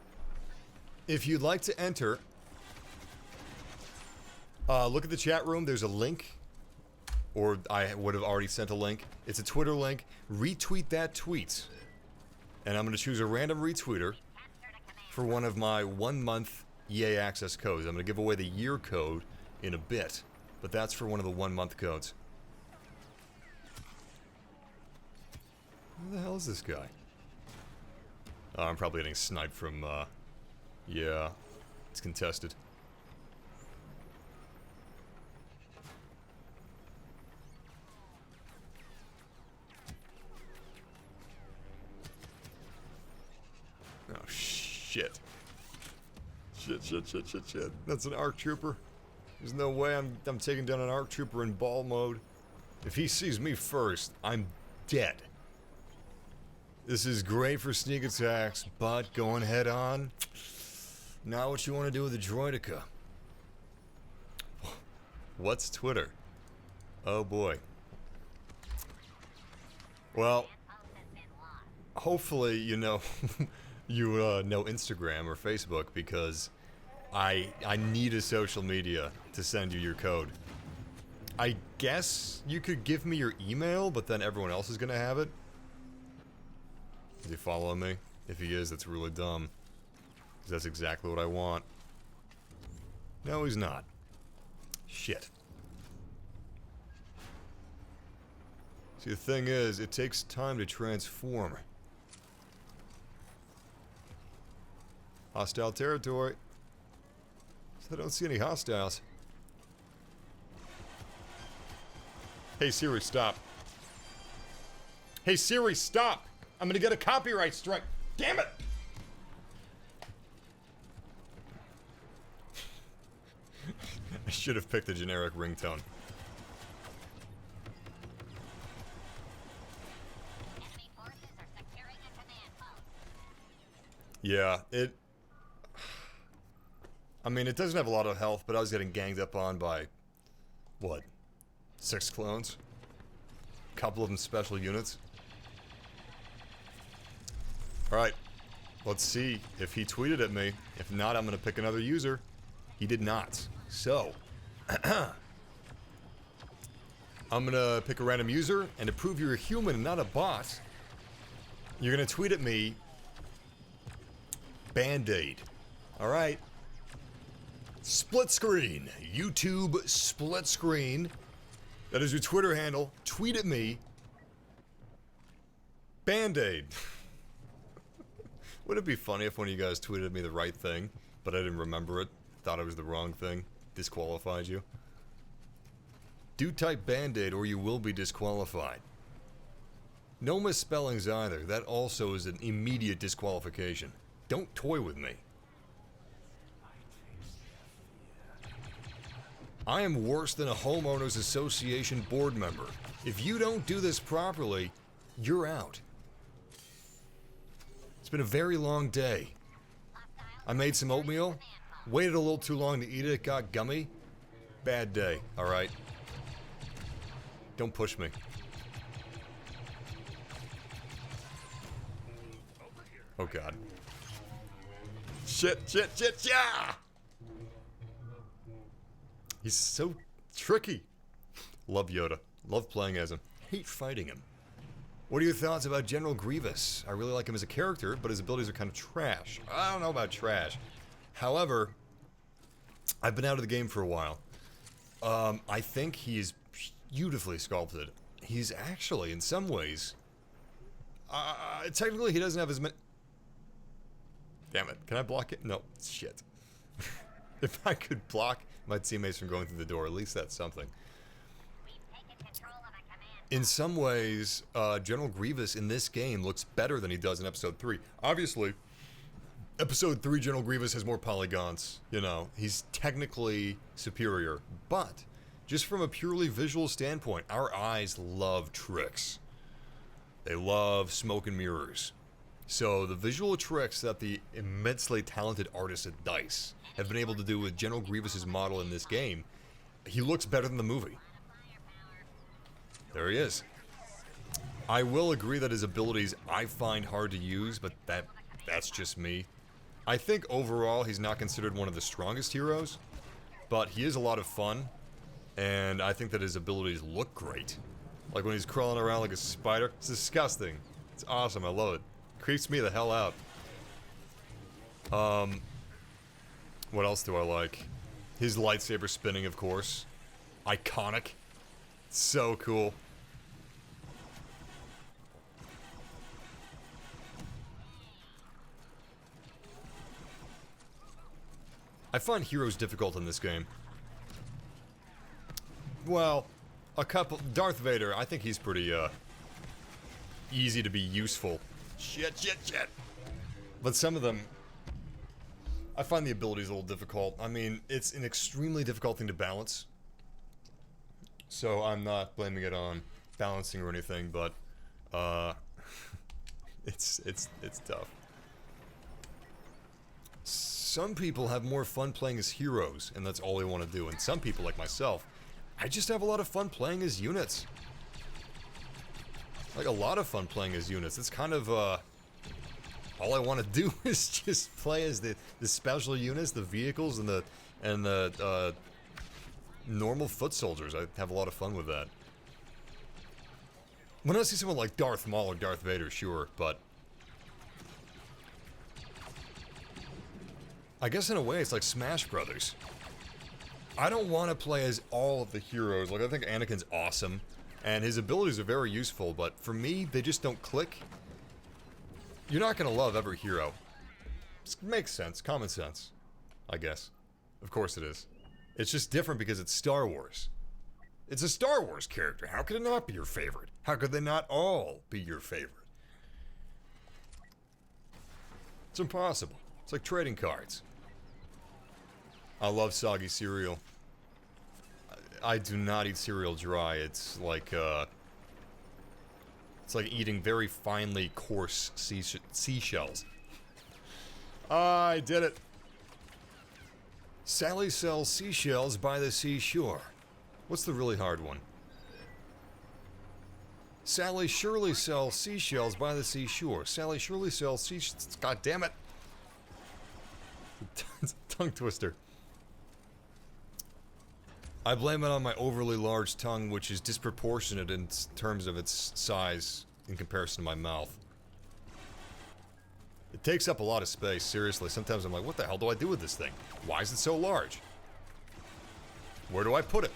if you'd like to enter, look at the chat room. There's a link, or I would have already sent a link. It's a Twitter link. Retweet that tweet, and I'm gonna choose a random retweeter for one of my 1-month EA Access codes. I'm gonna give away the year code in a bit. But that's for one of the 1-month codes. Who the hell is this guy? Oh, I'm probably getting sniped from, yeah. It's contested. Oh, shit. Shit. That's an ARC trooper. There's no way I'm taking down an ARC trooper in ball mode. If he sees me first, I'm dead. This is great for sneak attacks, but going head on, not what you want to do with a droidica. What's Twitter? Oh boy. Well, hopefully you know know Instagram or Facebook, because I need a social media to send you your code. I guess you could give me your email, but then everyone else is gonna have it. Is he following me? If he is, that's really dumb. 'Cause that's exactly what I want. No, he's not. Shit. See, the thing is, it takes time to transform. Hostile territory. I don't see any hostiles. Hey Siri, stop. Hey Siri, stop! I'm gonna get a copyright strike. Damn it! I should have picked a generic ringtone. Enemy forces are securing a command post. Yeah, I mean, it doesn't have a lot of health, but I was getting ganged up on by, what, 6 clones? A couple of them special units. Alright, let's see if he tweeted at me. If not, I'm gonna pick another user. He did not. So, I'm gonna pick a random user, and to prove you're a human and not a bot, you're gonna tweet at me, Band-Aid. Alright. Split screen. YouTube split screen. That is your Twitter handle. Tweet at me. Band-Aid. Would it be funny if one of you guys tweeted at me the right thing, but I didn't remember it, thought it was the wrong thing, disqualified you? Do type Band-Aid or you will be disqualified. No misspellings either. That also is an immediate disqualification. Don't toy with me. I am worse than a homeowners association board member. If you don't do this properly, you're out. It's been a very long day. I made some oatmeal, waited a little too long to eat it, got gummy. Bad day, alright? Don't push me. Oh god. Shit, yeah! He's so tricky. Love Yoda. Love playing as him. Hate fighting him. What are your thoughts about General Grievous? I really like him as a character, but his abilities are kind of trash. I don't know about trash. However, I've been out of the game for a while. I think he's beautifully sculpted. He's actually, in some ways... technically, he doesn't have as many... Damn it. Can I block it? No. Shit. If I could block my teammates from going through the door, at least that's something. In some ways, General Grievous in this game looks better than he does in Episode 3. Obviously, Episode 3 General Grievous has more polygons. You know, he's technically superior. But, just from a purely visual standpoint, our eyes love tricks. They love smoke and mirrors. So, the visual tricks that the immensely talented artists at DICE have been able to do with General Grievous's model in this game, he looks better than the movie. There he is. I will agree that his abilities I find hard to use, but that's just me. I think overall he's not considered one of the strongest heroes, but he is a lot of fun, and I think that his abilities look great. Like when he's crawling around like a spider. It's disgusting. It's awesome. I love it. Creeps me the hell out. What else do I like? His lightsaber spinning, of course. Iconic. So cool. I find heroes difficult in this game. Well, a couple... Darth Vader, I think he's pretty, easy to be useful. Shit. But some of them... I find the abilities a little difficult. I mean, it's an extremely difficult thing to balance. So I'm not blaming it on balancing or anything, but, it's tough. Some people have more fun playing as heroes, and that's all they want to do. And some people, like myself, I just have a lot of fun playing as units. Like, a lot of fun playing as units. It's kind of, all I want to do is just play as the special units, the vehicles, and the normal foot soldiers. I have a lot of fun with that. When I see someone like Darth Maul or Darth Vader, sure, but... I guess in a way it's like Smash Brothers. I don't want to play as all of the heroes. Like, I think Anakin's awesome, and his abilities are very useful, but for me, they just don't click. You're not going to love every hero. It makes sense. Common sense, I guess. Of course it is. It's just different because it's Star Wars. It's a Star Wars character. How could it not be your favorite? How could they not all be your favorite? It's impossible. It's like trading cards. I love soggy cereal. I do not eat cereal dry. It's like eating very finely coarse seashells. I did it. Sally sells seashells by the seashore. What's the really hard one? Sally Shirley sells seashells by the seashore. Sally Shirley sells seashells. God damn it. It's a tongue twister. I blame it on my overly large tongue, which is disproportionate in terms of its size in comparison to my mouth. It takes up a lot of space, seriously. Sometimes I'm like, what the hell do I do with this thing? Why is it so large? Where do I put it?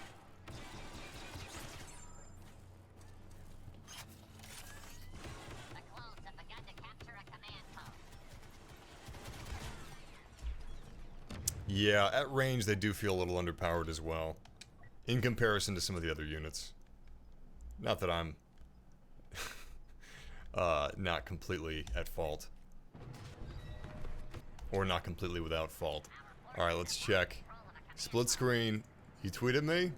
The clones have begun to capture a command post. Yeah, at range they do feel a little underpowered as well. In comparison to some of the other units. Not that I'm not completely at fault. Or not completely without fault. Alright, let's check. Split screen. You tweeted me?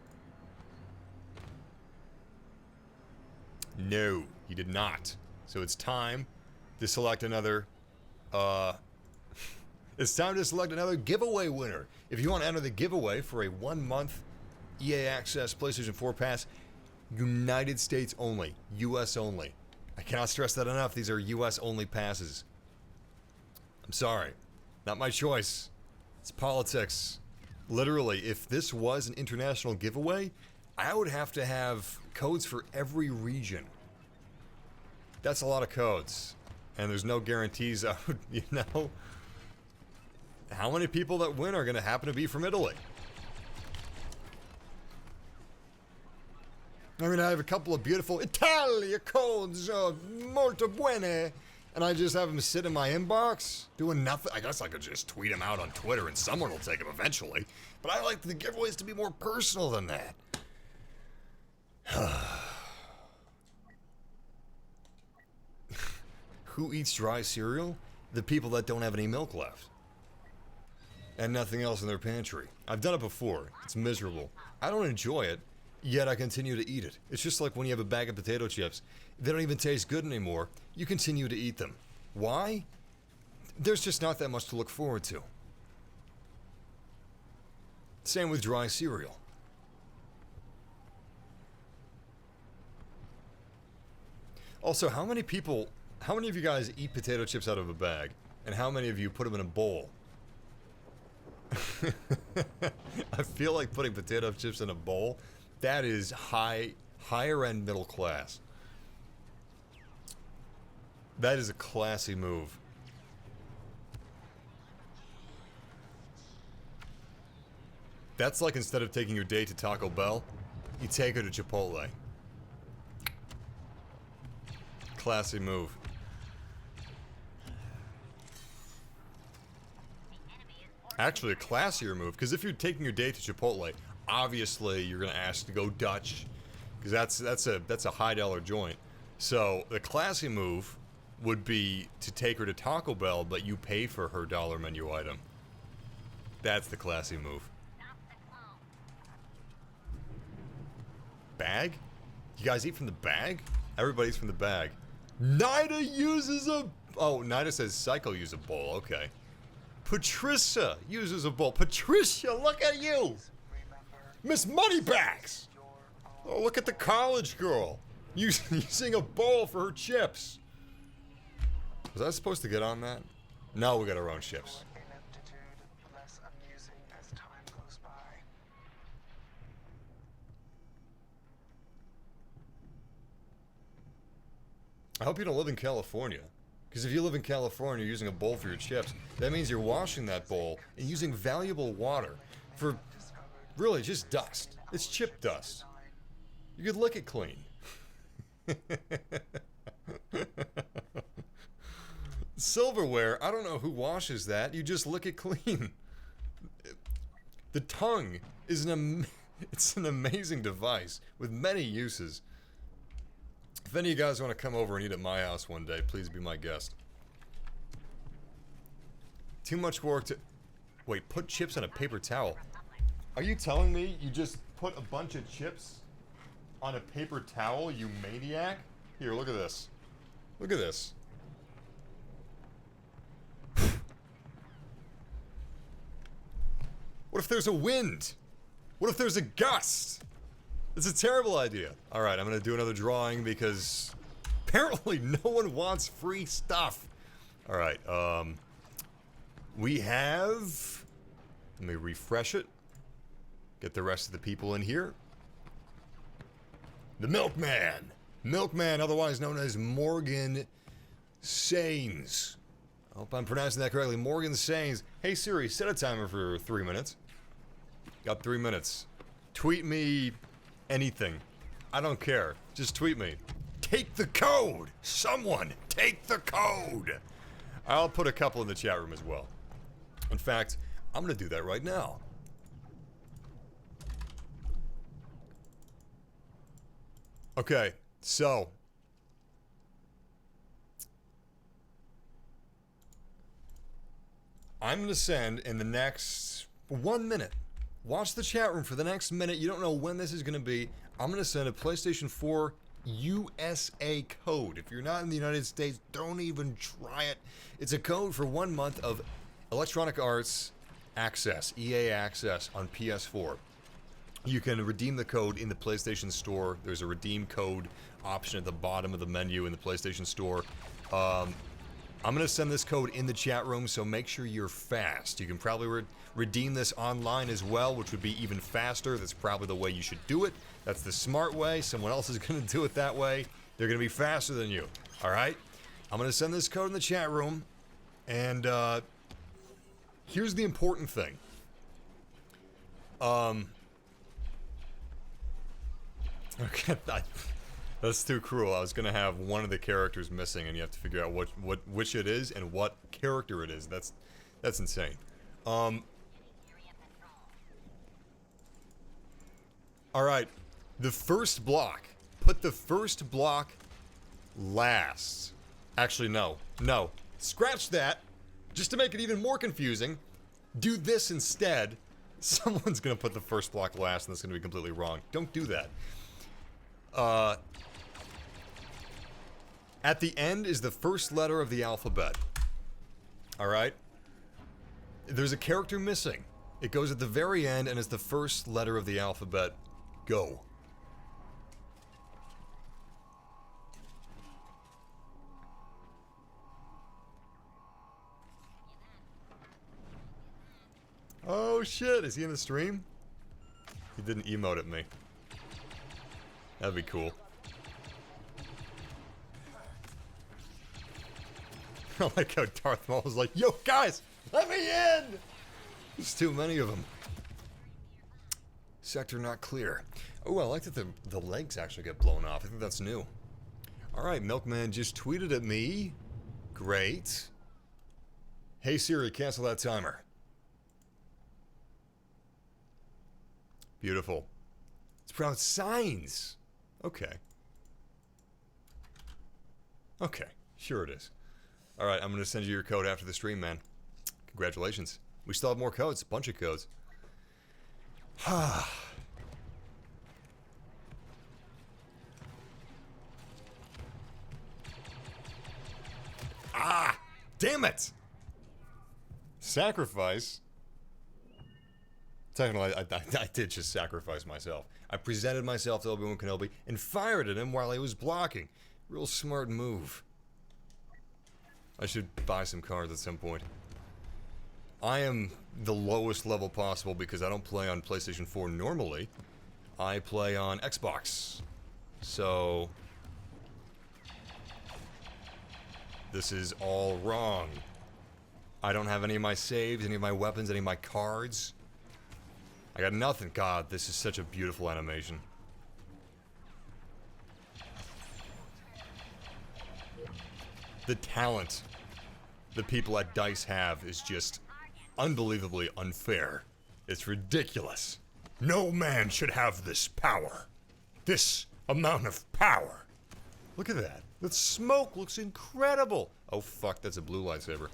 No, he did not. So it's time to select another, it's time to select another giveaway winner. If you want to enter the giveaway for a 1-month EA Access PlayStation 4 pass, United States only, US only. I cannot stress that enough. These are US only passes. I'm sorry. Not my choice. It's politics. Literally, if this was an international giveaway, I would have to have codes for every region. That's a lot of codes. And there's no guarantees out, you know? How many people that win are going to happen to be from Italy? I mean, I have a couple of beautiful Italia codes, molto buone, and I just have them sit in my inbox, doing nothing. I guess I could just tweet them out on Twitter and someone will take them eventually. But I like the giveaways to be more personal than that. Who eats dry cereal? The people that don't have any milk left. And nothing else in their pantry. I've done it before. It's miserable. I don't enjoy it, yet I continue to eat it. It's just like when you have a bag of potato chips. They don't even taste good anymore. You continue to eat them. Why? There's just not that much to look forward to. Same with dry cereal. Also, how many of you guys eat potato chips out of a bag? And how many of you put them in a bowl? I feel like putting potato chips in a bowl, that is higher end middle class. That is a classy move. That's like instead of taking your date to Taco Bell, you take her to Chipotle. Classy move. Actually, a classier move, because if you're taking your date to Chipotle, obviously you're gonna ask to go Dutch, because that's a high dollar joint. So the classy move would be to take her to Taco Bell, but you pay for her dollar menu item. That's the classy move. Bag? You guys eat from the bag? Everybody's from the bag. Nida uses a... Oh, Nida says Psycho uses a bowl. Okay. Patricia uses a bowl. Patricia, look at you! Miss Moneybags! Oh, look at the college girl. Using a bowl for her chips. Was I supposed to get on that? No, we got our own chips. I hope you don't live in California. Because if you live in California using a bowl for your chips, that means you're washing that bowl and using valuable water for really just dust. It's chip dust. You could lick it clean. Silverware, I don't know who washes that. You just lick it clean. The tongue is it's an amazing device with many uses. If any of you guys want to come over and eat at my house one day, please be my guest. Too much work to... Wait, put chips on a paper towel. Are you telling me you just put a bunch of chips on a paper towel, you maniac? Here, look at this. Look at this. What if there's a wind? What if there's a gust? It's a terrible idea. Alright, I'm gonna do another drawing because apparently no one wants free stuff. Alright, we have... Let me refresh it. Get the rest of the people in here. The Milkman! Milkman, otherwise known as Morgan Sains. I hope I'm pronouncing that correctly. Morgan Sains. Hey Siri, set a timer for 3 minutes. Got 3 minutes. Tweet me anything. I don't care. Just tweet me. Take the code! Someone, take the code! I'll put a couple in the chat room as well. In fact, I'm gonna do that right now. Okay, so... I'm gonna send in the next 1 minute. Watch the chat room for the next minute. You don't know when this is going to be. I'm going to send a PlayStation 4 USA code. If you're not in the United States, don't even try it. It's a code for 1 month of Electronic Arts Access, EA Access on PS4. You can redeem the code in the PlayStation Store. There's a redeem code option at the bottom of the menu in the PlayStation Store. I'm going to send this code in the chat room, so make sure you're fast. You can probably redeem this online as well, which would be even faster. That's probably the way you should do it. That's the smart way. Someone else is going to do it that way. They're going to be faster than you. All right? I'm going to send this code in the chat room. And here's the important thing. Okay, that's too cruel. I was going to have one of the characters missing, and you have to figure out which it is and what character it is. That's insane. All right. The first block. Put the first block last. Actually, no. No. Scratch that. Just to make it even more confusing, do this instead. Someone's going to put the first block last, and that's going to be completely wrong. Don't do that. At the end is the first letter of the alphabet. All right? There's a character missing. It goes at the very end, and it's the first letter of the alphabet. Go. Oh shit, is he in the stream? He didn't emote at me. That'd be cool. I like how Darth Maul was like, yo guys, let me in! There's too many of them. Sector not clear. Oh, I like that the legs actually get blown off. I think that's new. Alright, Milkman just tweeted at me. Great. Hey Siri, cancel that timer. Beautiful. It's pronounced signs. Okay. Okay, sure it is. Alright, I'm gonna send you your code after the stream, man. Congratulations. We still have more codes, a bunch of codes. Ah! Damn it! Sacrifice? Technically, I did just sacrifice myself. I presented myself to Obi-Wan Kenobi and fired at him while he was blocking. Real smart move. I should buy some cards at some point. I am the lowest level possible because I don't play on PlayStation 4 normally. I play on Xbox. So... this is all wrong. I don't have any of my saves, any of my weapons, any of my cards. I got nothing. God, this is such a beautiful animation. The talent the people at DICE have is just unbelievably unfair. It's ridiculous. No man should have this power. This amount of power. Look at that. The smoke looks incredible. Oh fuck, that's a blue lightsaber.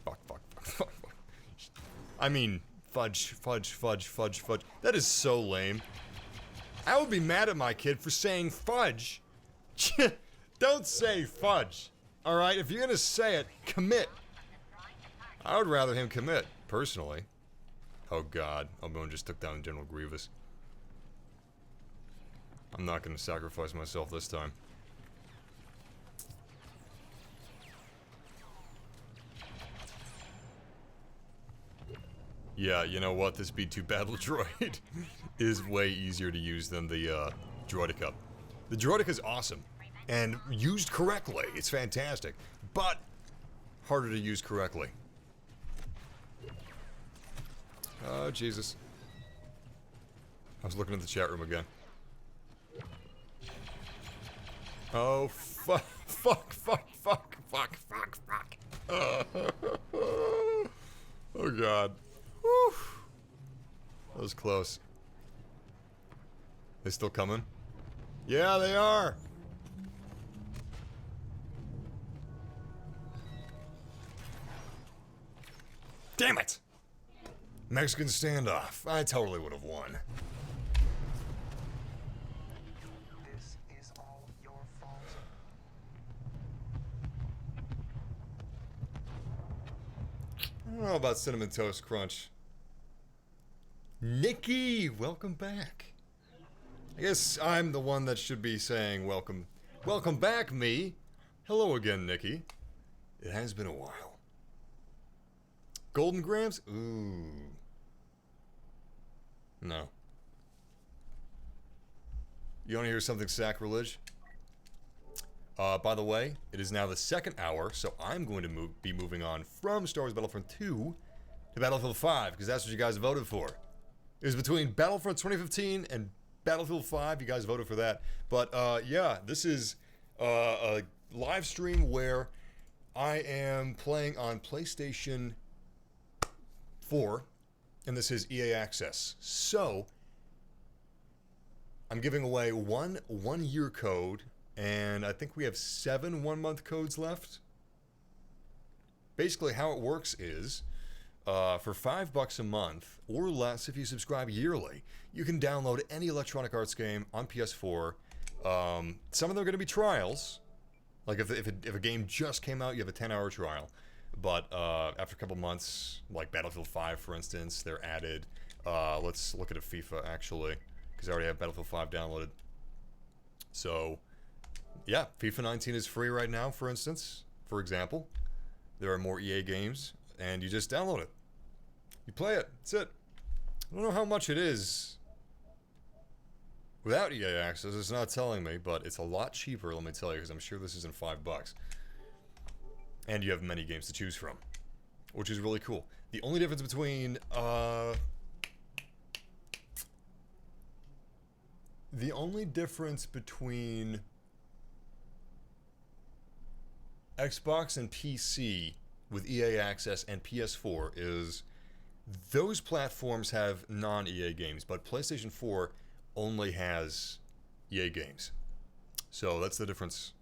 Fuck, fuck, fuck, fuck, fuck. I mean, fudge, fudge, fudge, fudge, fudge. That is so lame. I would be mad at my kid for saying fudge. Don't say fudge. Alright, if you're gonna say it, commit. I would rather him commit, personally. Oh god, Obi-Wan just took down General Grievous. I'm not gonna sacrifice myself this time. Yeah, you know what? This B2 battle droid is way easier to use than the Droideka. The Droideka is awesome, and used correctly, it's fantastic, but harder to use correctly. Oh, Jesus. I was looking at the chat room again. Oh, fuck, fuck, fuck, fuck, fuck, fuck, fuck. Oh, God. Whew. That was close. They still coming? Yeah, they are! Damn it! Mexican standoff. I totally would have won. This is all your fault. I don't know about Cinnamon Toast Crunch. Nikki, welcome back. I guess I'm the one that should be saying welcome. Welcome back, me. Hello again, Nikki. It has been a while. Golden Grams? Ooh. No. You want to hear something sacrilege? By the way, it is now the second hour, so I'm going to be moving on from Star Wars Battlefront 2 to Battlefield 5, because that's what you guys voted for. It was between Battlefront 2015 and Battlefield 5. You guys voted for that. But, yeah, this is a live stream where I am playing on PlayStation 4, and this is EA Access. So, I'm giving away one one-year code, and I think we have 7 one-month codes left. Basically, how it works is, for $5 a month, or less if you subscribe yearly, you can download any Electronic Arts game on PS4. Some of them are going to be trials. Like, if a game just came out, you have a 10-hour trial. But after a couple months, like Battlefield 5, for instance, they're added. Let's look at a FIFA, actually, because I already have Battlefield 5 downloaded. So, yeah, FIFA 19 is free right now, for instance. For example, there are more EA games, and you just download it. You play it. That's it. I don't know how much it is without EA Access. It's not telling me, but it's a lot cheaper, let me tell you, because I'm sure this isn't $5. And you have many games to choose from, which is really cool. The only difference between, Xbox and PC with EA Access and PS4 is those platforms have non-EA games, but PlayStation 4 only has EA games. So that's the difference.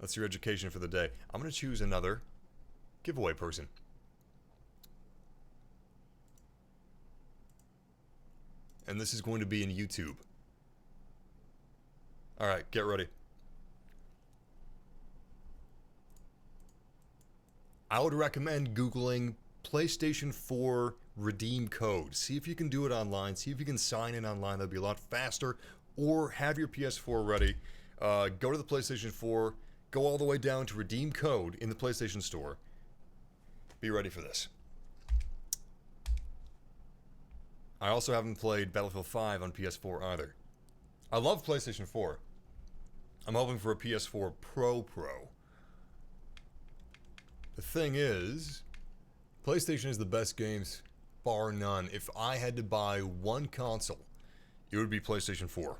That's your education for the day. I'm going to choose another giveaway person. And this is going to be in YouTube. Alright, get ready. I would recommend Googling PlayStation 4 redeem code. See if you can do it online. See if you can sign in online. That'd be a lot faster. Or have your PS4 ready. Go to the PlayStation 4. Go all the way down to redeem code in the PlayStation Store. Be ready for this. I also haven't played Battlefield 5 on PS4 either. I love PlayStation 4. I'm hoping for a PS4 Pro. The thing is, PlayStation is the best games, bar none. If I had to buy one console, it would be PlayStation 4.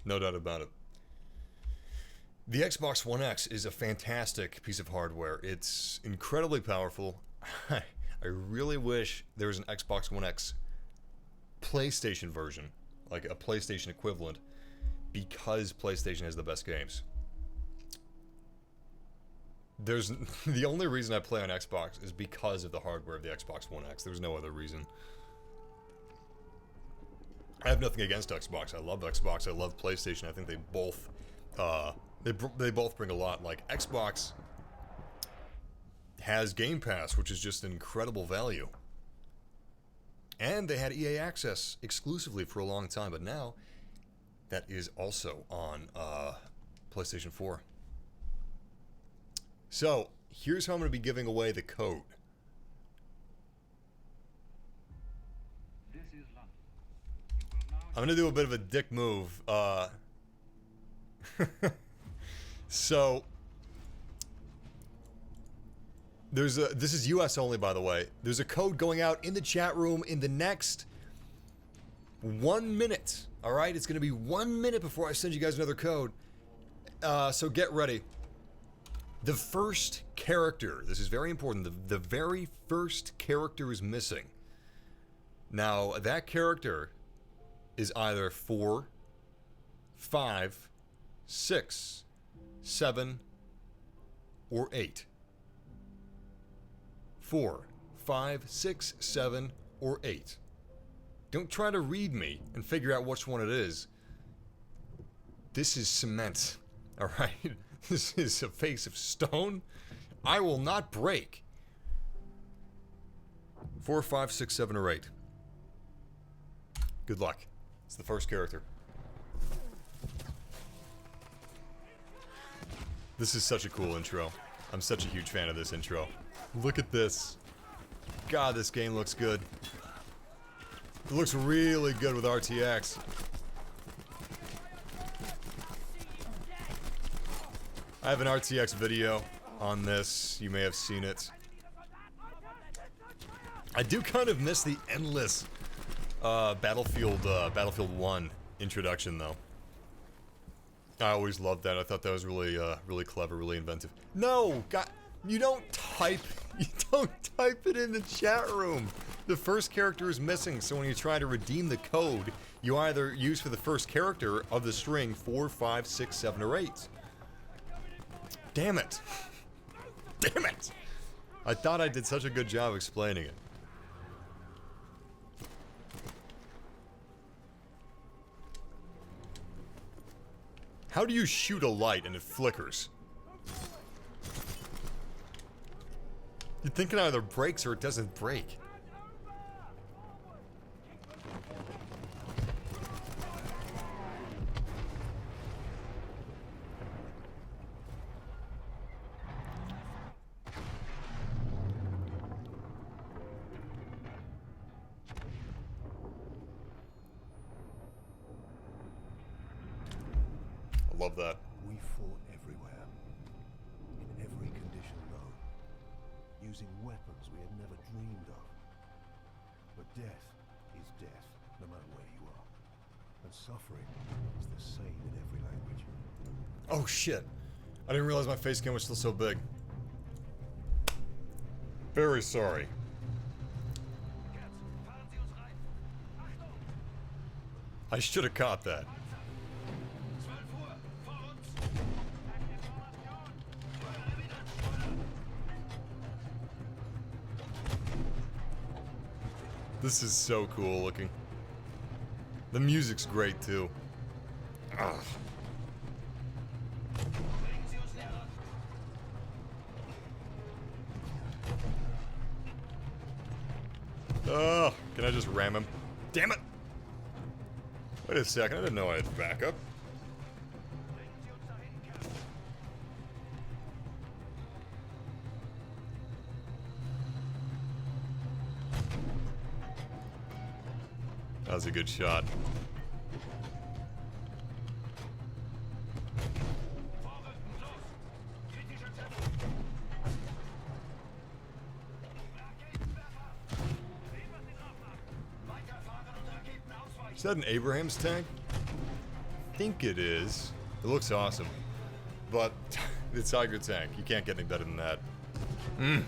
No doubt about it. The Xbox One X is a fantastic piece of hardware. It's incredibly powerful. I really wish there was an Xbox One X PlayStation version, like a PlayStation equivalent, because PlayStation has the best games. There's the only reason I play on Xbox is because of the hardware of the Xbox One X. There's no other reason. I have nothing against Xbox. I love Xbox. I love PlayStation. I think they both they both bring a lot. Like, Xbox has Game Pass, which is just an incredible value. And they had EA Access exclusively for a long time, but now that is also on PlayStation 4. So, here's how I'm going to be giving away the code. I'm going to do a bit of a dick move. So, this is US only, by the way. There's a code going out in the chat room in the next 1 minute. All right, it's going to be 1 minute before I send you guys another code. So get ready. The first character, this is very important, the very first character is missing. Now, that character is either 4, 5, 6, 7, or 8. 4, 5, 6, 7, or 8. Don't try to read me and figure out which one it is. This is cement, alright? This is a face of stone. I will not break. 4, 5, 6, 7, or 8. Good luck. It's the first character. This is such a cool intro. I'm such a huge fan of this intro. Look at this. God, this game looks good. It looks really good with RTX. I have an RTX video on this. You may have seen it. I do kind of miss the endless Battlefield 1 introduction, though. I always loved that. I thought that was really, really clever, really inventive. No, God, you don't type it in the chat room. The first character is missing, so when you try to redeem the code, you either use for the first character of the string 4, 5, 6, 7, or 8. Damn it. Damn it. I thought I did such a good job explaining it. How do you shoot a light and it flickers? You'd think it either breaks or it doesn't break. I love that. We fought everywhere, in every condition known, using weapons we had never dreamed of. But death is death, no matter where you are. And suffering is the same in every language. Oh shit. I didn't realize my face cam was still so big. Very sorry. I should have caught that. This is so cool looking. The music's great too. Ugh. Oh, can I just ram him? Damn it! Wait a second, I didn't know I had backup. That was a good shot. Is that an Abrams tank? I think it is. It looks awesome. But it's a good tank. You can't get any better than that. Mm.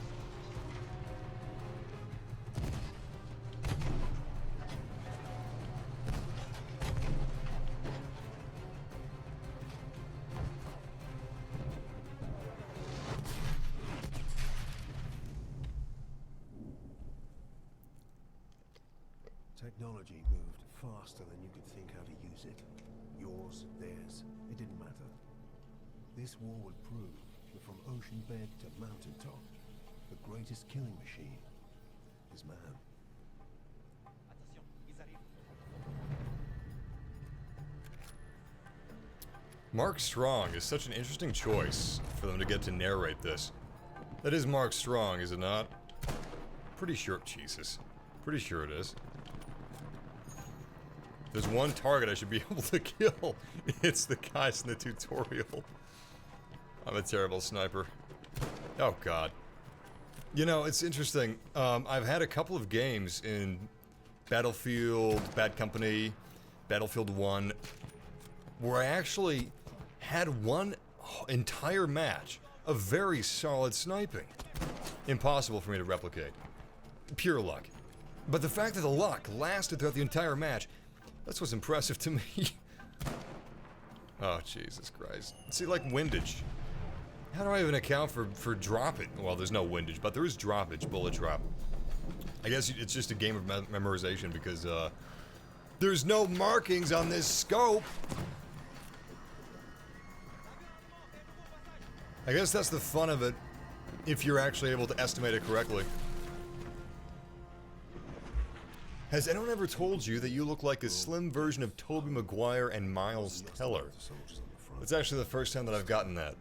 Technology moved faster than you could think how to use it. Yours, theirs, it didn't matter. This war would prove that from ocean bed to mountaintop, the greatest killing machine is man. Mark Strong is such an interesting choice for them to get to narrate this. That is Mark Strong, is it not? Pretty sure, Jesus. Pretty sure it is. There's one target I should be able to kill. It's the guys in the tutorial. I'm a terrible sniper. Oh god. You know, it's interesting. I've had a couple of games in Battlefield, Bad Company, Battlefield 1, where I actually had one entire match of very solid sniping. Impossible for me to replicate. Pure luck. But the fact that the luck lasted throughout the entire match, that's what's impressive to me. Oh, Jesus Christ. See, like windage. How do I even account for dropping? Well, there's no windage, but there is droppage, bullet drop. I guess it's just a game of memorization because, there's no markings on this scope. I guess that's the fun of it, if you're actually able to estimate it correctly. Has anyone ever told you that you look like a slim version of Tobey Maguire and Miles Teller? It's actually the first time that I've gotten that.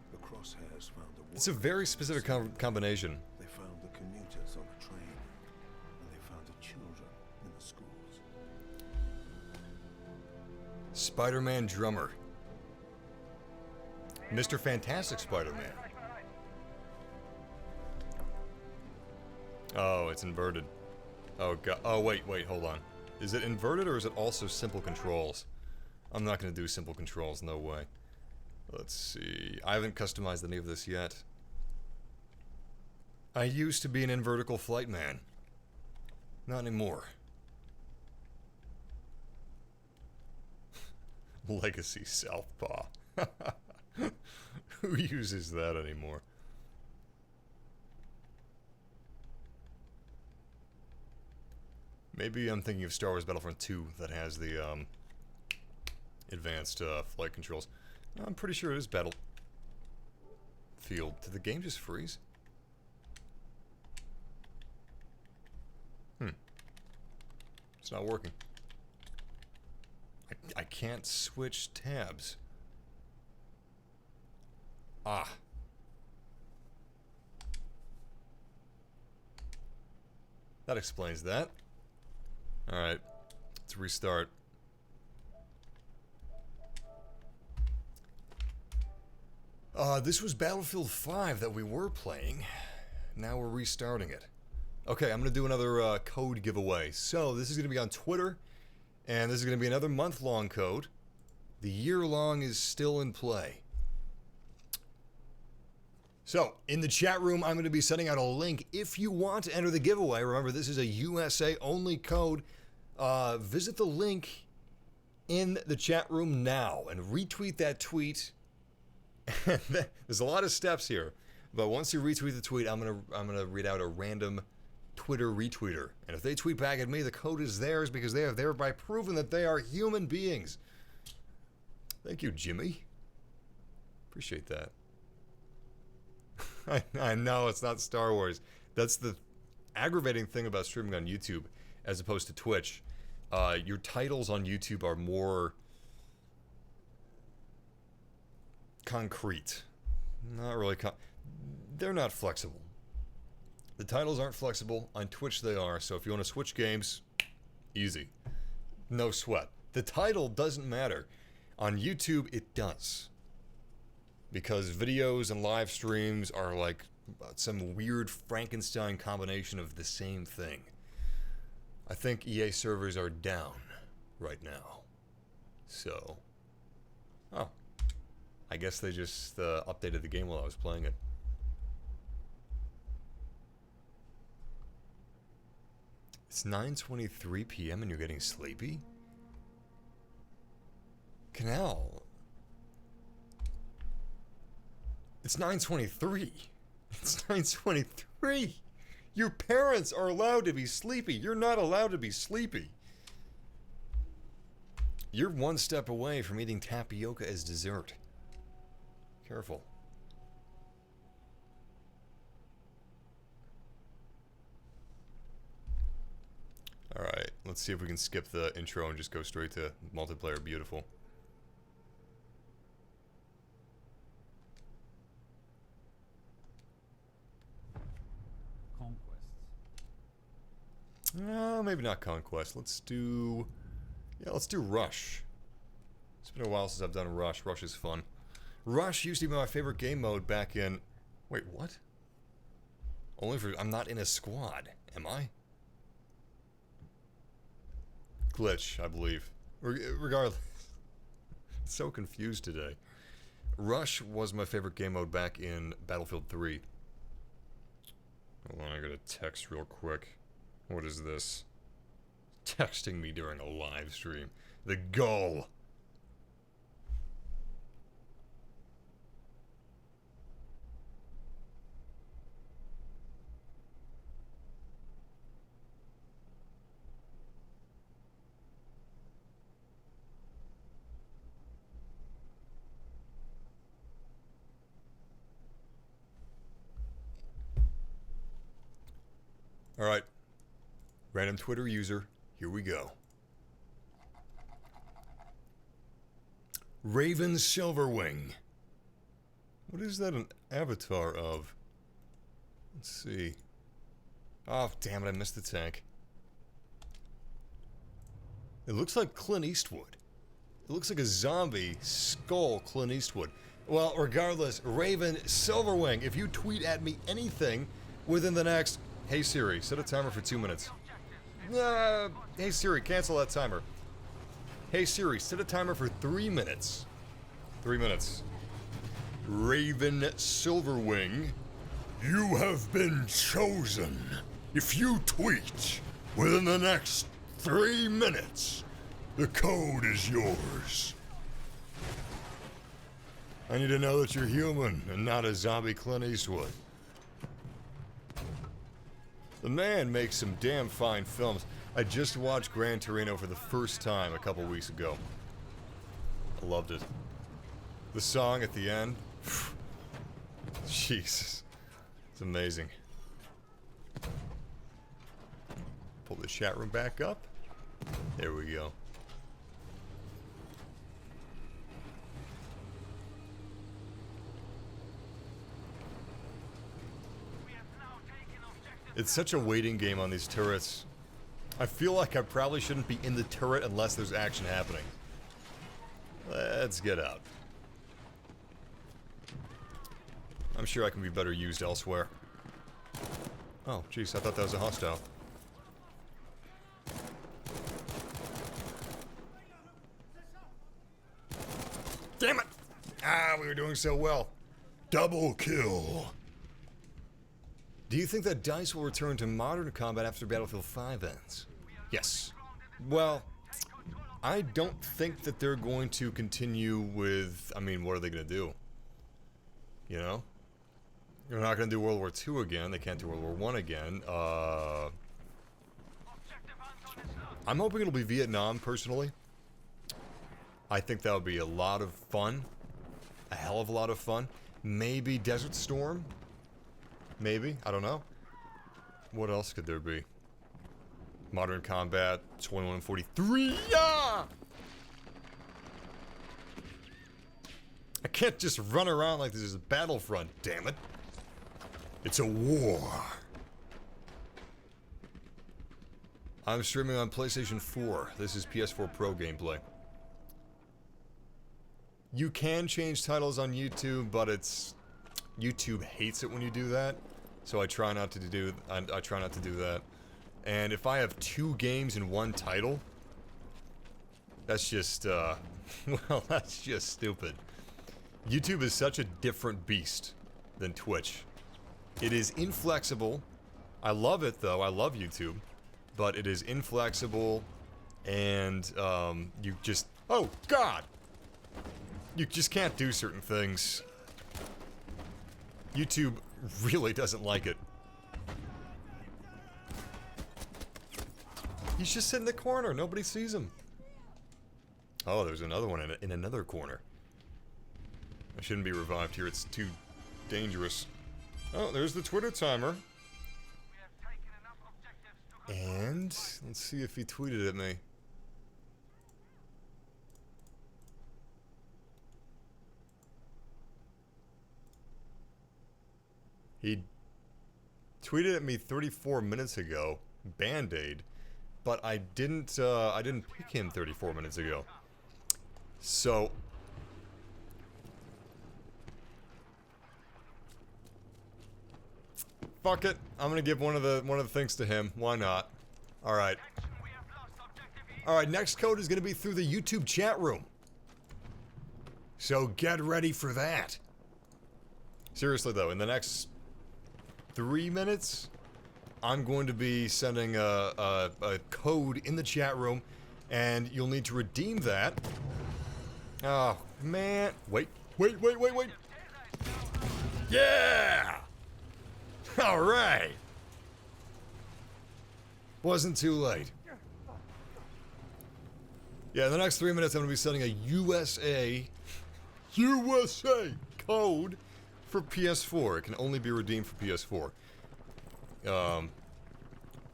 It's a very specific combination. They found the commuters on the train, and they found the children in the schools. Spider-Man drummer. Mr. Fantastic Spider-Man. Oh, it's inverted. Oh god. Oh wait, hold on. Is it inverted or is it also simple controls? I'm not gonna do simple controls, no way. Let's see. I haven't customized any of this yet. I used to be an invertical flight man. Not anymore. Legacy Southpaw. Who uses that anymore? Maybe I'm thinking of Star Wars Battlefront 2 that has the advanced flight controls. I'm pretty sure it is Battlefield. Did the game just freeze? It's not working. I can't switch tabs. Ah. That explains that. Alright. Let's restart. This was Battlefield 5 that we were playing. Now we're restarting it. Okay, I'm going to do another code giveaway. So, this is going to be on Twitter. And this is going to be another month-long code. The year-long is still in play. So, in the chat room, I'm going to be sending out a link. If you want to enter the giveaway, remember this is a USA-only code. Visit the link in the chat room now and retweet that tweet. There's a lot of steps here, but once you retweet the tweet, I'm gonna read out a random Twitter retweeter, and if they tweet back at me, the code is theirs because they have thereby proven that they are human beings. Thank you, Jimmy. Appreciate that. I know it's not Star Wars. That's the aggravating thing about streaming on YouTube as opposed to Twitch. Your titles on YouTube are more concrete. Not really they're not flexible. The titles aren't flexible. On Twitch they are, so if you want to switch games, easy. No sweat. The title doesn't matter. On YouTube, it does. Because videos and live streams are like some weird Frankenstein combination of the same thing. I think EA servers are down right now. So, oh. I guess they just updated the game while I was playing it. It's 9:23 p.m. and you're getting sleepy? Canal. It's 9:23. It's 9:23. Your parents are allowed to be sleepy. You're not allowed to be sleepy. You're one step away from eating tapioca as dessert. Careful. Alright, let's see if we can skip the intro and just go straight to multiplayer. Beautiful. No, maybe not Conquest. Let's do... Yeah, let's do Rush. It's been a while since I've done Rush. Rush is fun. Rush used to be my favorite game mode back in... Wait, what? Only for... I'm not in a squad, am I? Glitch, I believe. Regardless. So confused today. Rush was my favorite game mode back in Battlefield 3. Hold on, I gotta text real quick. What is this? Texting me during a live stream. The goal. All right. Random Twitter user. Here we go. Raven Silverwing. What is that an avatar of? Let's see. Oh, damn it, I missed the tank. It looks like Clint Eastwood. It looks like a zombie skull Clint Eastwood. Well, regardless, Raven Silverwing, if you tweet at me anything within the next... Hey Siri, set a timer for 2 minutes. Hey Siri, cancel that timer. Hey Siri, set a timer for 3 minutes. 3 minutes. Raven Silverwing, you have been chosen. If you tweet within the next 3 minutes, the code is yours. I need to know that you're human and not a zombie Clint Eastwood. The man makes some damn fine films. I just watched Gran Torino for the first time a couple weeks ago. I loved it. The song at the end, Jesus, it's amazing. Pull the chat room back up. There we go. It's such a waiting game on these turrets. I feel like I probably shouldn't be in the turret unless there's action happening. Let's get out. I'm sure I can be better used elsewhere. Oh, jeez, I thought that was a hostile. Damn it! Ah, we were doing so well. Double kill. Do you think that DICE will return to modern combat after Battlefield 5 ends? Yes. Well, I don't think that they're going to continue with... I mean, what are they going to do? You know? They're not going to do World War II again. They can't do World War I again. I'm hoping it'll be Vietnam, personally. I think that would be a lot of fun. A hell of a lot of fun. Maybe Desert Storm? Maybe, I don't know. What else could there be? Modern Combat 2143. Yeah! I can't just run around like this is a Battlefront, damn it. It's a war. I'm streaming on PlayStation 4. This is PS4 Pro gameplay. You can change titles on YouTube, but it's... YouTube hates it when you do that, so I try not to do that. And if I have 2 games in one title, that's just well, that's just stupid. YouTube is such a different beast than Twitch. It is inflexible. I love it though. I love YouTube, but it is inflexible, and you just oh god, you just can't do certain things. YouTube really doesn't like it. He's just sitting in the corner. Nobody sees him. Oh, there's another one in another corner. I shouldn't be revived here. It's too dangerous. Oh, there's the Twitter timer. And let's see if he tweeted at me. He tweeted at me 34 minutes ago, Band-Aid, but I didn't pick him 34 minutes ago. So fuck it. I'm gonna give one of the things to him. Why not? All right. All right. Next code is gonna be through the YouTube chat room. So get ready for that. Seriously though, in the next 3 minutes, I'm going to be sending a code in the chat room, and you'll need to redeem that. Oh, man. Wait. Yeah! Alright! Wasn't too late. Yeah, in the next 3 minutes, I'm going to be sending a USA code for PS4. It can only be redeemed for PS4.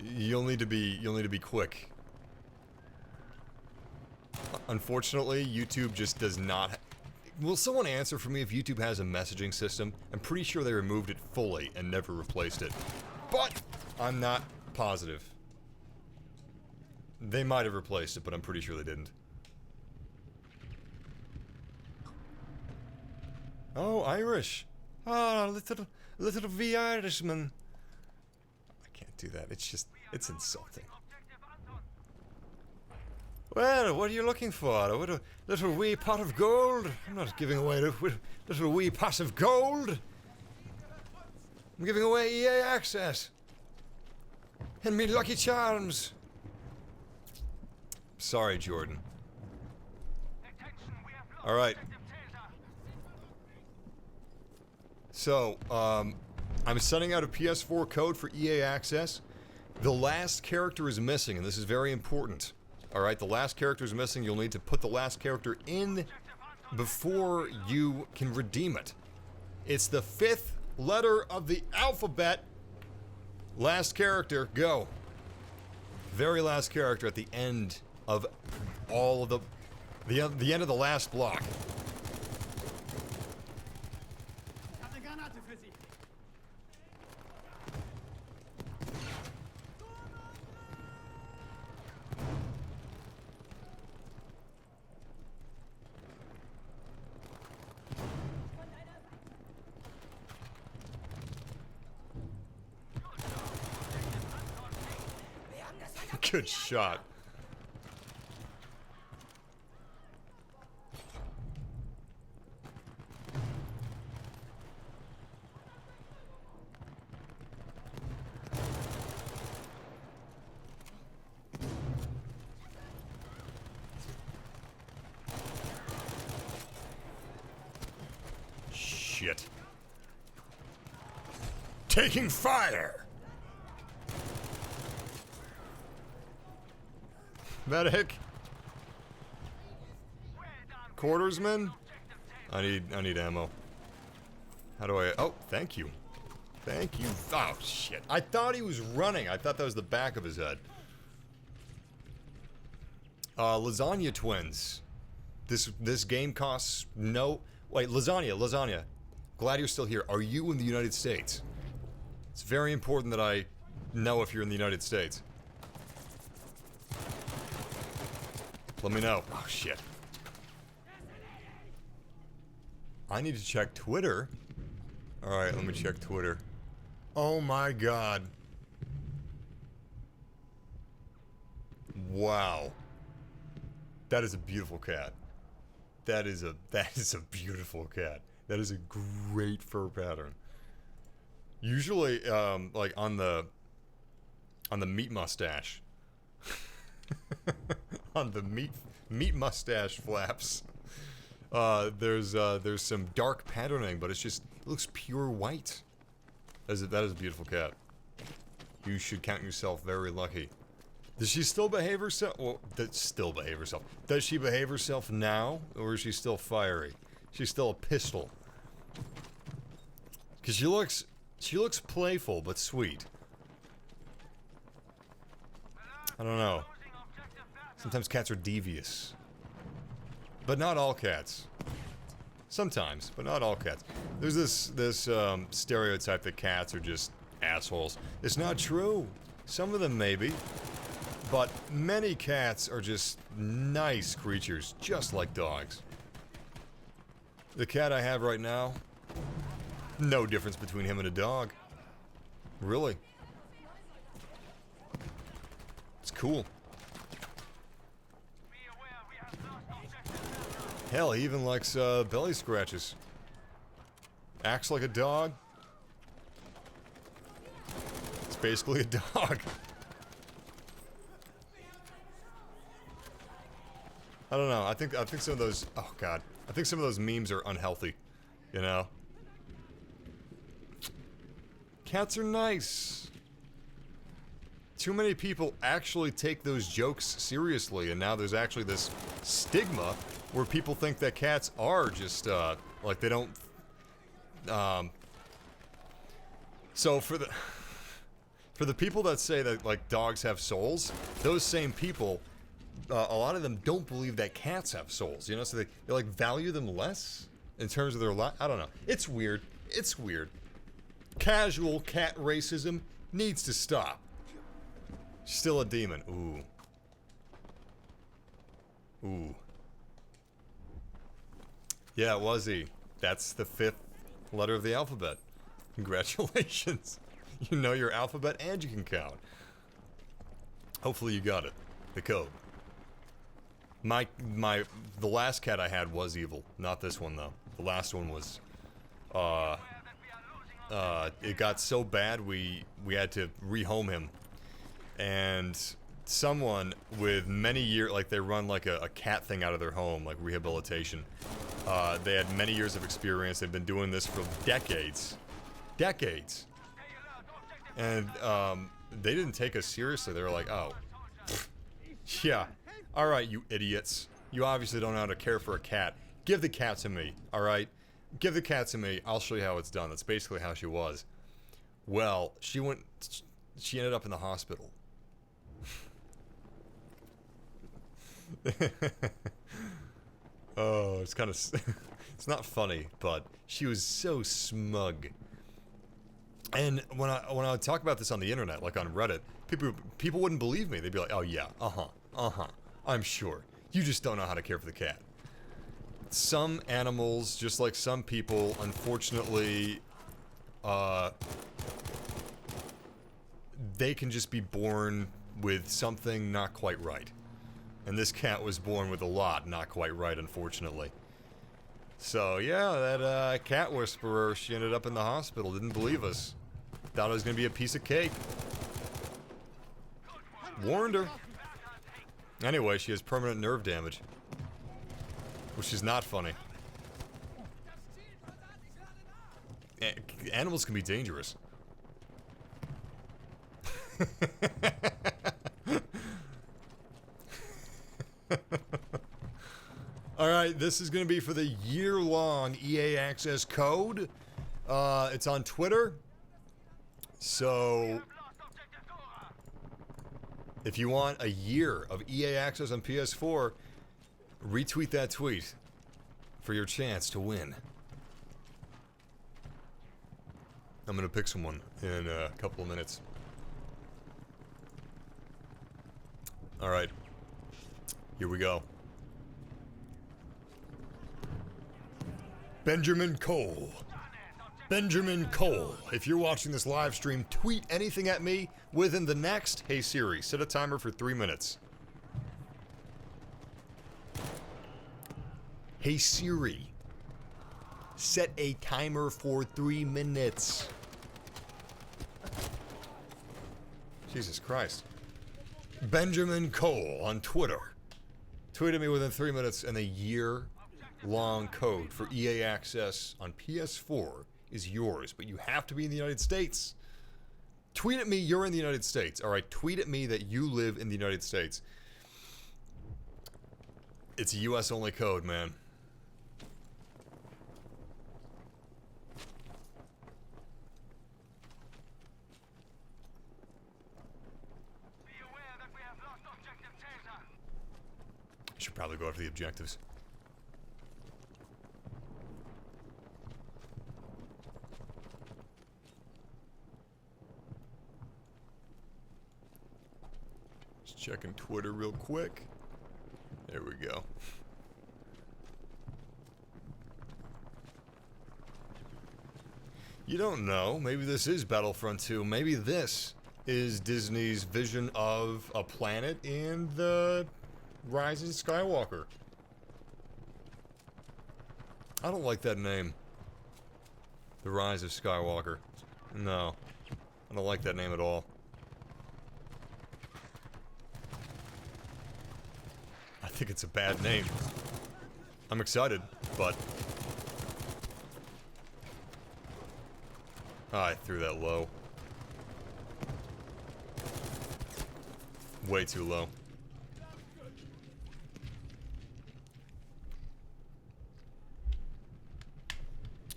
You'll need to be quick. Unfortunately, YouTube just does not. Will someone answer for me if YouTube has a messaging system? I'm pretty sure they removed it fully and never replaced it, but I'm not positive. They might have replaced it, but I'm pretty sure they didn't. Oh, Irish. Ah, little V Irishman. I can't do that. It's just, it's insulting. Well, what are you looking for? A little wee pot of gold? I'm not giving away a little wee pot of gold. I'm giving away EA Access. And me Lucky Charms. Sorry, Jordan. Alright. So, I'm sending out a PS4 code for EA Access. The last character is missing, and this is very important. Alright, the last character is missing. You'll need to put the last character in before you can redeem it. It's the 5th letter of the alphabet. Last character, go. Very last character at the end of all of the end of the last block. Good shot. Shit. Taking fire! Medic. Quartersman. I need ammo. How do I? Oh, thank you. Thank you. Oh shit! I thought he was running. I thought that was the back of his head. Lasagna twins. This game costs no. Wait, lasagna. Glad you're still here. Are you in the United States? It's very important that I know if you're in the United States. Let me know. Oh, shit. I need to check Twitter. Alright, let me check Twitter. Oh my god. Wow. That is a beautiful cat. That is a beautiful cat. That is a great fur pattern. Usually, like on the meat mustache. On the meat mustache flaps. There's some dark patterning, but it's just, it looks pure white. That is a beautiful cat. You should count yourself very lucky. Does she still behave herself? Well, still behave herself. Does she behave herself now, or is she still fiery? She's still a pistol. Cause she looks playful but sweet. I don't know. Sometimes cats are devious. But not all cats. Sometimes, but not all cats. There's this stereotype that cats are just assholes. It's not true. Some of them maybe. But many cats are just nice creatures, just like dogs. The cat I have right now, no difference between him and a dog. Really. It's cool. Hell, he even likes belly scratches. Acts like a dog. It's basically a dog. I don't know. I think some of those. Oh god. I think some of those memes are unhealthy. You know. Cats are nice. Too many people actually take those jokes seriously, and now there's actually this stigma where people think that cats are just like they don't. So for the people that say that like dogs have souls, those same people. A lot of them don't believe that cats have souls, you know, so they like value them less in terms of their life. I don't know. It's weird. It's weird. Casual cat racism needs to stop. Still a demon. Ooh. Ooh. Yeah, was he? That's the 5th letter of the alphabet. Congratulations. You know your alphabet and you can count. Hopefully you got it. The code. The last cat I had was evil. Not this one though. The last one was it got so bad we had to rehome him. And someone with many years, like they run like a cat thing out of their home, like rehabilitation. They had many years of experience. They've been doing this for decades. Decades. And they didn't take us seriously. They were like, oh, yeah, alright, you idiots. You obviously don't know how to care for a cat. Give the cat to me, alright? Give the cat to me. I'll show you how it's done. That's basically how she was. Well, she ended up in the hospital. Oh, it's kind of... it's not funny, but she was so smug. And when I would talk about this on the internet, like on Reddit, people wouldn't believe me. They'd be like, oh yeah, I'm sure. You just don't know how to care for the cat. Some animals, just like some people, unfortunately, they can just be born with something not quite right. And this cat was born with a lot not quite right, unfortunately. So, yeah, that cat whisperer, she ended up in the hospital, didn't believe us. Thought it was gonna be a piece of cake. Warned her. Anyway, she has permanent nerve damage. Which is not funny. Animals can be dangerous. Alright, this is going to be for the year-long EA Access code. It's on Twitter. So, if you want a year of EA Access on PS4, retweet that tweet for your chance to win. I'm going to pick someone in a couple of minutes. Alright. Here we go. Benjamin Cole. Benjamin Cole. If you're watching this live stream, tweet anything at me within the next... Hey Siri, set a timer for 3 minutes. Hey Siri, set a timer for 3 minutes. Jesus Christ. Benjamin Cole on Twitter. Tweet at me within 3 minutes and a year-long code for EA Access on PS4 is yours, but you have to be in the United States. Tweet at me you're in the United States. Alright, tweet at me that you live in the United States. It's a US only code, man. Should probably go after the objectives. Just checking Twitter real quick. There we go. You don't know. Maybe this is Battlefront 2. Maybe this is Disney's vision of a planet in the Rise of Skywalker. I don't like that name. The Rise of Skywalker. No. I don't like that name at all. I think it's a bad name. I'm excited, but... I threw that low. Way too low.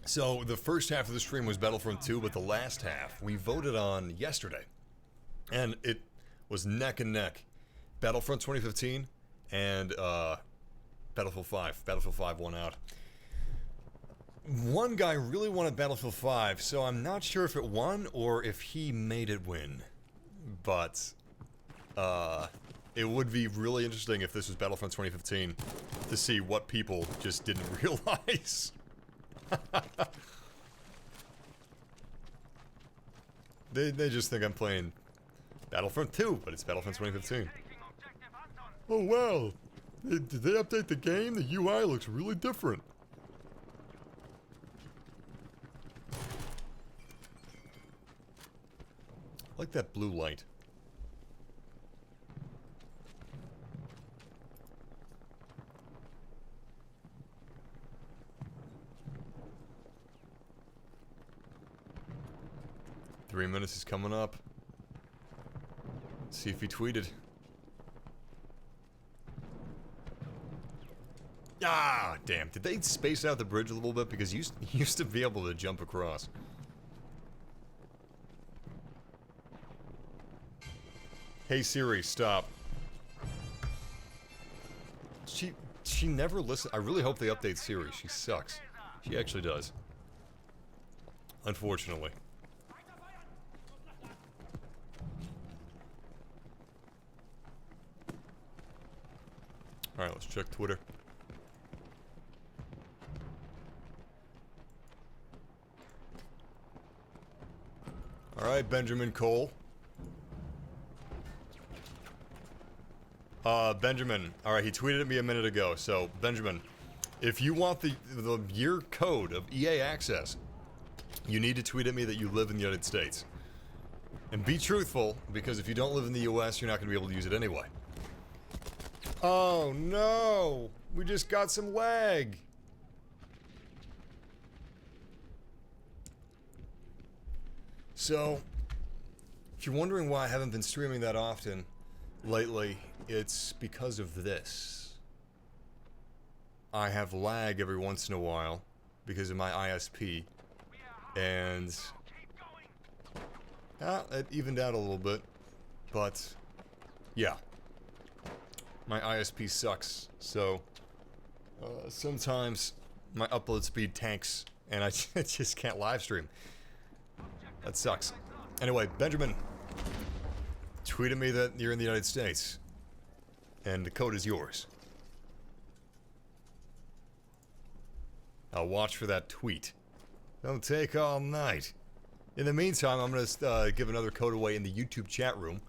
So, the first half of the stream was Battlefront 2, but the last half we voted on yesterday. And it was neck and neck. Battlefront 2015 and Battlefield 5. Battlefield 5 won out. One guy really wanted Battlefield 5, so I'm not sure if it won or if he made it win. But, it would be really interesting if this was Battlefront 2015 to see what people just didn't realize. They just think I'm playing Battlefront 2, but it's Battlefront 2015. Oh wow! Did they update the game? The UI looks really different. I like that blue light. Three minutes is coming up. Let's see if he tweeted. Ah, damn. Did they space out the bridge a little bit? Because you used to be able to jump across. Hey Siri, stop. She never listens. I really hope they update Siri. She sucks. She actually does. Unfortunately. Alright, let's check Twitter. Alright, Benjamin Cole. Benjamin. Alright, he tweeted at me a minute ago. So, Benjamin, if you want the year code of EA Access, you need to tweet at me that you live in the United States. And be truthful, because if you don't live in the US, you're not going to be able to use it anyway. Oh no! We just got some lag! So, if you're wondering why I haven't been streaming that often lately, it's because of this. I have lag every once in a while because of my ISP, and it evened out a little bit, but yeah. My ISP sucks, so sometimes my upload speed tanks and I just can't live stream. That sucks. Anyway, Benjamin tweeted me that you're in the United States and the code is yours. I'll watch for that tweet. Don't take all night. In the meantime, I'm going to give another code away in the YouTube chat room.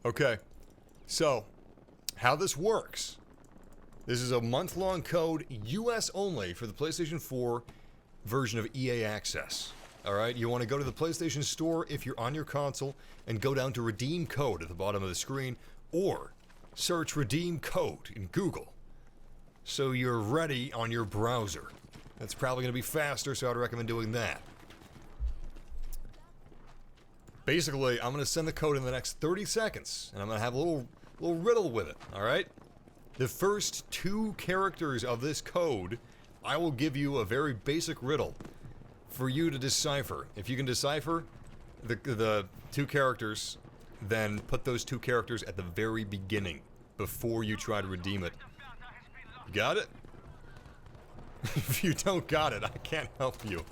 Okay, so how this works. This is a month-long code, US only, for the PlayStation 4 version of EA Access. Alright, you want to go to the PlayStation Store if you're on your console and go down to redeem code at the bottom of the screen, or search redeem code in Google so you're ready on your browser. That's probably going to be faster, so I'd recommend doing that. Basically, I'm going to send the code in the next 30 seconds, and I'm going to have a little riddle with it, alright? The first 2 characters of this code, I will give you a very basic riddle for you to decipher. If you can decipher the 2 characters, then put those 2 characters at the very beginning, before you try to redeem it. Got it? If you don't got it, I can't help you.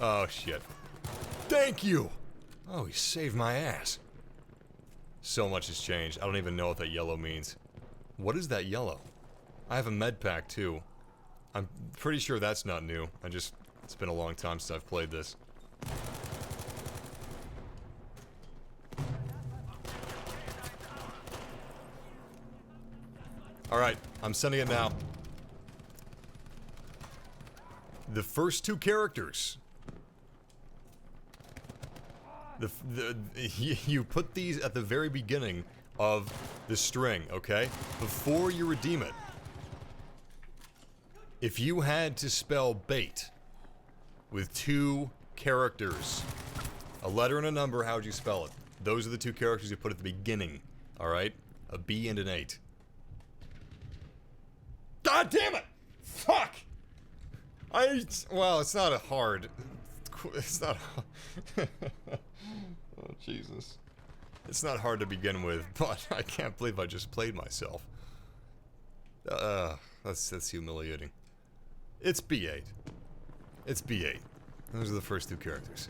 Oh, shit. Thank you! Oh, he saved my ass. So much has changed. I don't even know what that yellow means. What is that yellow? I have a med pack too. I'm pretty sure that's not new. It's been a long time since I've played this. Alright, I'm sending it now. The first 2 characters. You put these at the very beginning of the string, okay? Before you redeem it. If you had to spell bait with 2 characters, a letter and a number, how would you spell it? Those are the 2 characters you put at the beginning, alright? A B and an 8. God damn it! Fuck! Well, it's not a hard... It's not... Oh, Jesus. It's not hard to begin with, but I can't believe I just played myself. That's humiliating. It's B8. It's B8. Those are the first two characters.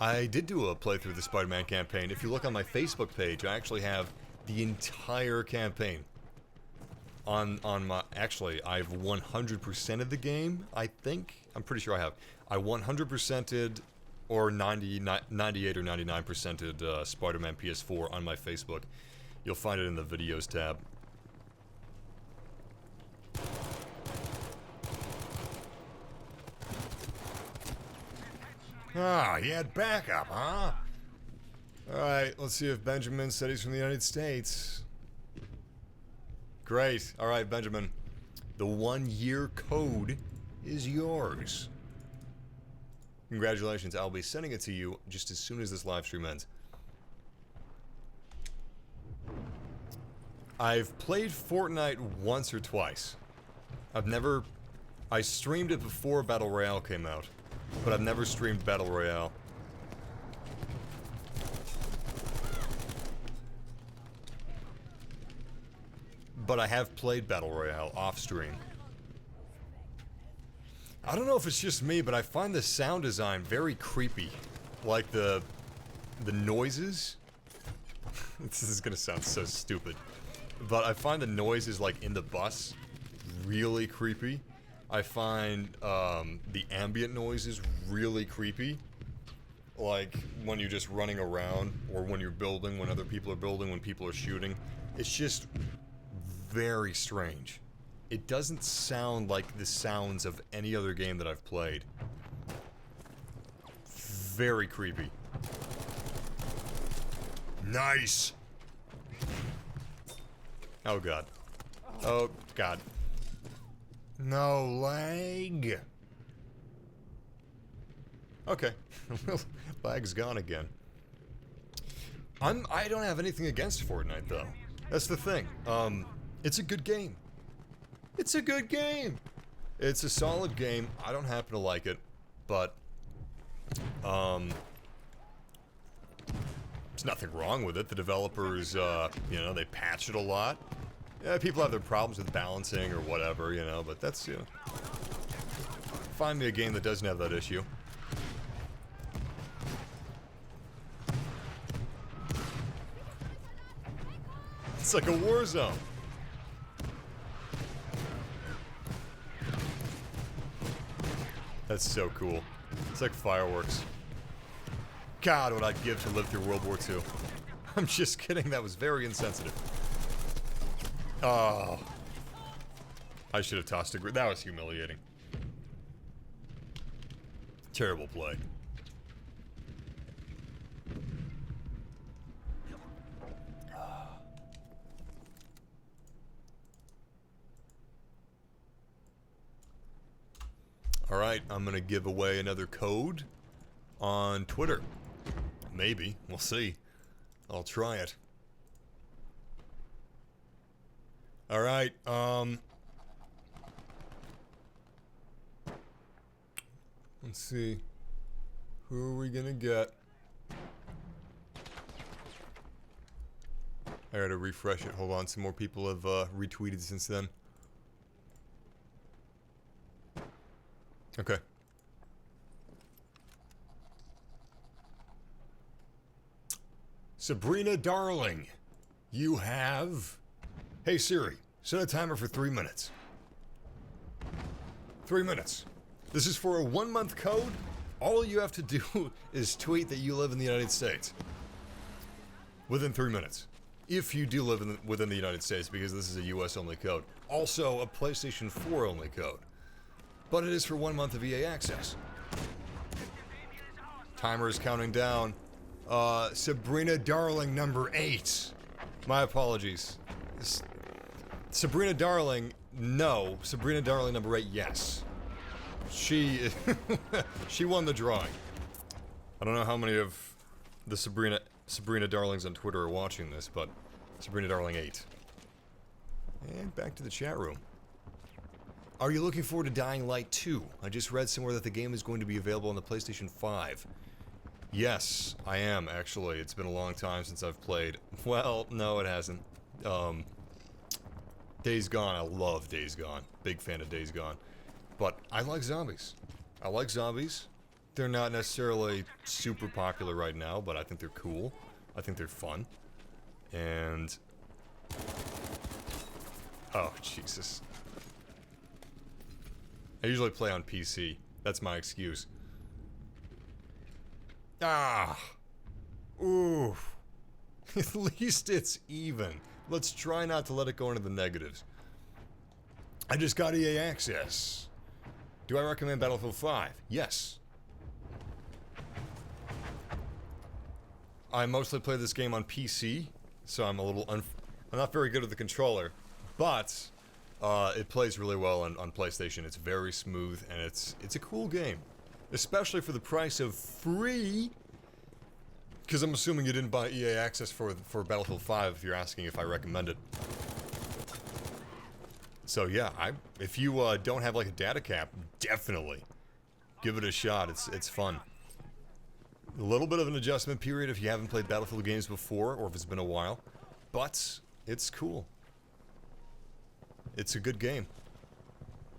I did do a playthrough of the Spider-Man campaign. If you look on my Facebook page, I actually have the entire campaign. On my... Actually, I've 100% of the game, I think. I'm pretty sure I have. I 100%ed or 98 or 99%ed Spider-Man PS4 on my Facebook. You'll find it in the videos tab. Ah, he had backup, huh? Alright, let's see if Benjamin said he's from the United States. Great. Alright, Benjamin. The 1-year code is yours. Congratulations. I'll be sending it to you just as soon as this live stream ends. I've played Fortnite once or twice. I streamed it before Battle Royale came out, but I've never streamed Battle Royale. But I have played Battle Royale off stream. I don't know if it's just me, but I find the sound design very creepy. Like the noises. This is gonna sound so stupid. But I find the noises like in the bus really creepy. I find the ambient noises really creepy. Like when you're just running around, or when you're building, when other people are building, when people are shooting. It's just very strange. It doesn't sound like the sounds of any other game that I've played. Very creepy. Nice! Oh god. Oh god. No lag. Okay. Lag's gone again. I don't have anything against Fortnite though. That's the thing. It's a good game. It's a good game. It's a solid game. I don't happen to like it, but there's nothing wrong with it. The developers, you know, they patch it a lot. Yeah, people have their problems with balancing or whatever, you know, but that's, you know. Find me a game that doesn't have that issue. It's like a war zone. That's so cool. It's like fireworks. God, what I'd give to live through World War II. I'm just kidding, that was very insensitive. Oh. I should have tossed a grenade. That was humiliating. Terrible play. Alright, I'm gonna give away another code on Twitter. Maybe. We'll see. I'll try it. Alright, let's see. Who are we gonna get? I gotta refresh it. Hold on, some more people have retweeted since then. Okay. Sabrina Darling, you have... Hey Siri, set a timer for 3 minutes. 3 minutes. This is for a 1-month code. All you have to do is tweet that you live in the United States. Within 3 minutes. If you do live within the United States, because this is a US only code. Also a PlayStation 4 only code. But it is for 1 month of EA Access. Timer is counting down. Sabrina Darling number 8. My apologies. Sabrina Darling, no. Sabrina Darling number 8, yes. She won the drawing. I don't know how many of the Sabrina Darlings on Twitter are watching this, but Sabrina Darling 8. And back to the chat room. Are you looking forward to Dying Light 2? I just read somewhere that the game is going to be available on the PlayStation 5. Yes, I am, actually. It's been a long time since I've played. Well, no, it hasn't. Days Gone, I love Days Gone. Big fan of Days Gone. But I like zombies. I like zombies. They're not necessarily super popular right now, but I think they're cool. I think they're fun. And... oh, Jesus. I usually play on PC. That's my excuse. Ah! Ooh. At least it's even. Let's try not to let it go into the negatives. I just got EA Access. Do I recommend Battlefield 5? Yes. I mostly play this game on PC, so I'm a little I'm not very good with the controller, but it plays really well on PlayStation. It's very smooth, and it's a cool game, especially for the price of free. Because I'm assuming you didn't buy EA Access for Battlefield 5 if you're asking if I recommend it. So yeah, if you don't have like a data cap, definitely give it a shot. It's fun. A little bit of an adjustment period if you haven't played Battlefield games before, or if it's been a while, but it's cool. It's a good game.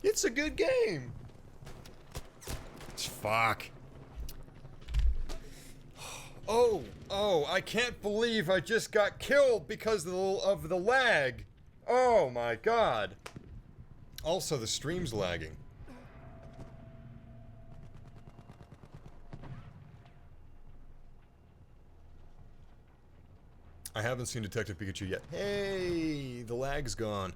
It's a good game. Fuck. Oh, I can't believe I just got killed because of the lag. Oh my god. Also, the stream's lagging. I haven't seen Detective Pikachu yet. Hey, the lag's gone.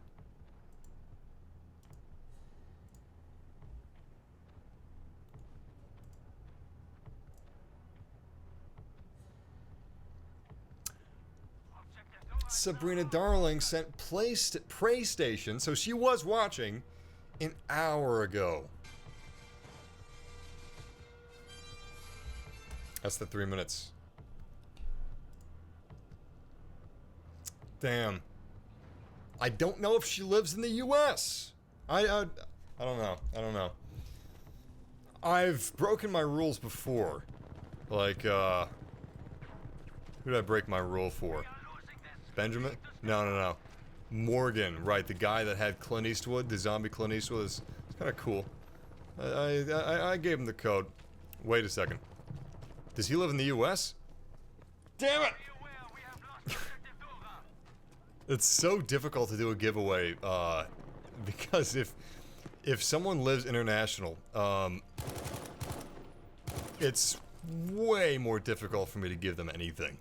Sabrina Darling sent PlayStation, so she was watching an hour ago. That's the 3 minutes. Damn. I don't know if she lives in the US. I don't know. I don't know. I've broken my rules before. Like, who did I break my rule for? Benjamin? No. Morgan, right, the guy that had Clint Eastwood, the zombie Clint Eastwood, is kind of cool. I gave him the code. Wait a second. Does he live in the US? Damn it! It's so difficult to do a giveaway, because if someone lives international, it's way more difficult for me to give them anything.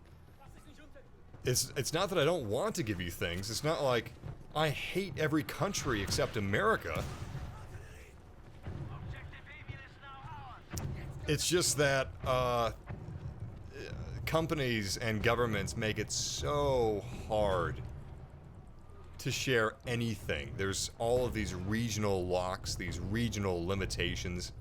It's not that I don't want to give you things. It's not like I hate every country except America. It's just that companies and governments make it so hard to share anything. There's all of these regional locks, these regional limitations.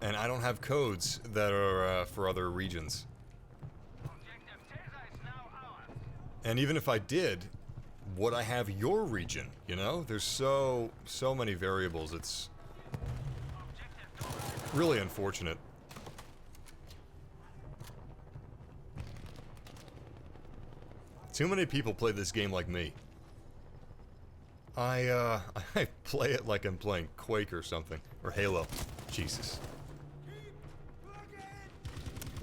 And I don't have codes that are for other regions. And even if I did, would I have your region? You know, there's so many variables. It's really unfortunate. Too many people play this game like me. I play it like I'm playing Quake or something, or Halo. Jesus.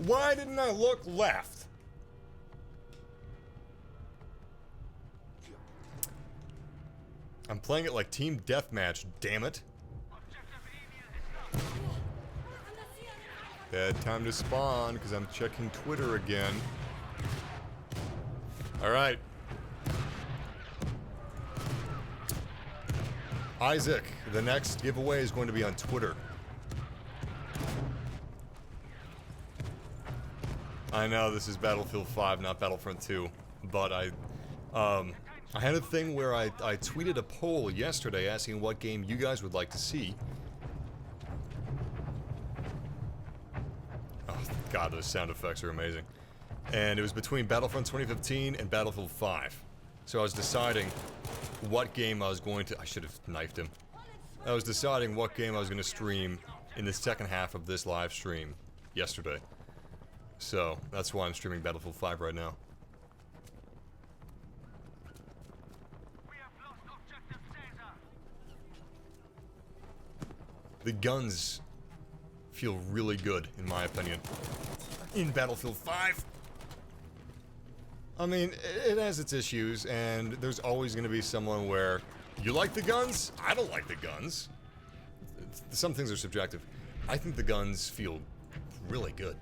Why didn't I look left? I'm playing it like Team Deathmatch, damn it. Bad time to spawn, because I'm checking Twitter again. Alright. Isaac, the next giveaway is going to be on Twitter. I know this is Battlefield 5, not Battlefront 2, but I had a thing where I tweeted a poll yesterday asking what game you guys would like to see. Oh, God, those sound effects are amazing. And it was between Battlefront 2015 and Battlefield 5. So I was deciding what game I was going to... I should have knifed him. I was deciding what game I was going to stream in the second half of this live stream yesterday. So, that's why I'm streaming Battlefield 5 right now. The guns feel really good, in my opinion, in Battlefield 5. I mean, it has its issues, and there's always going to be someone where you like the guns, I don't like the guns. Some things are subjective. I think the guns feel really good.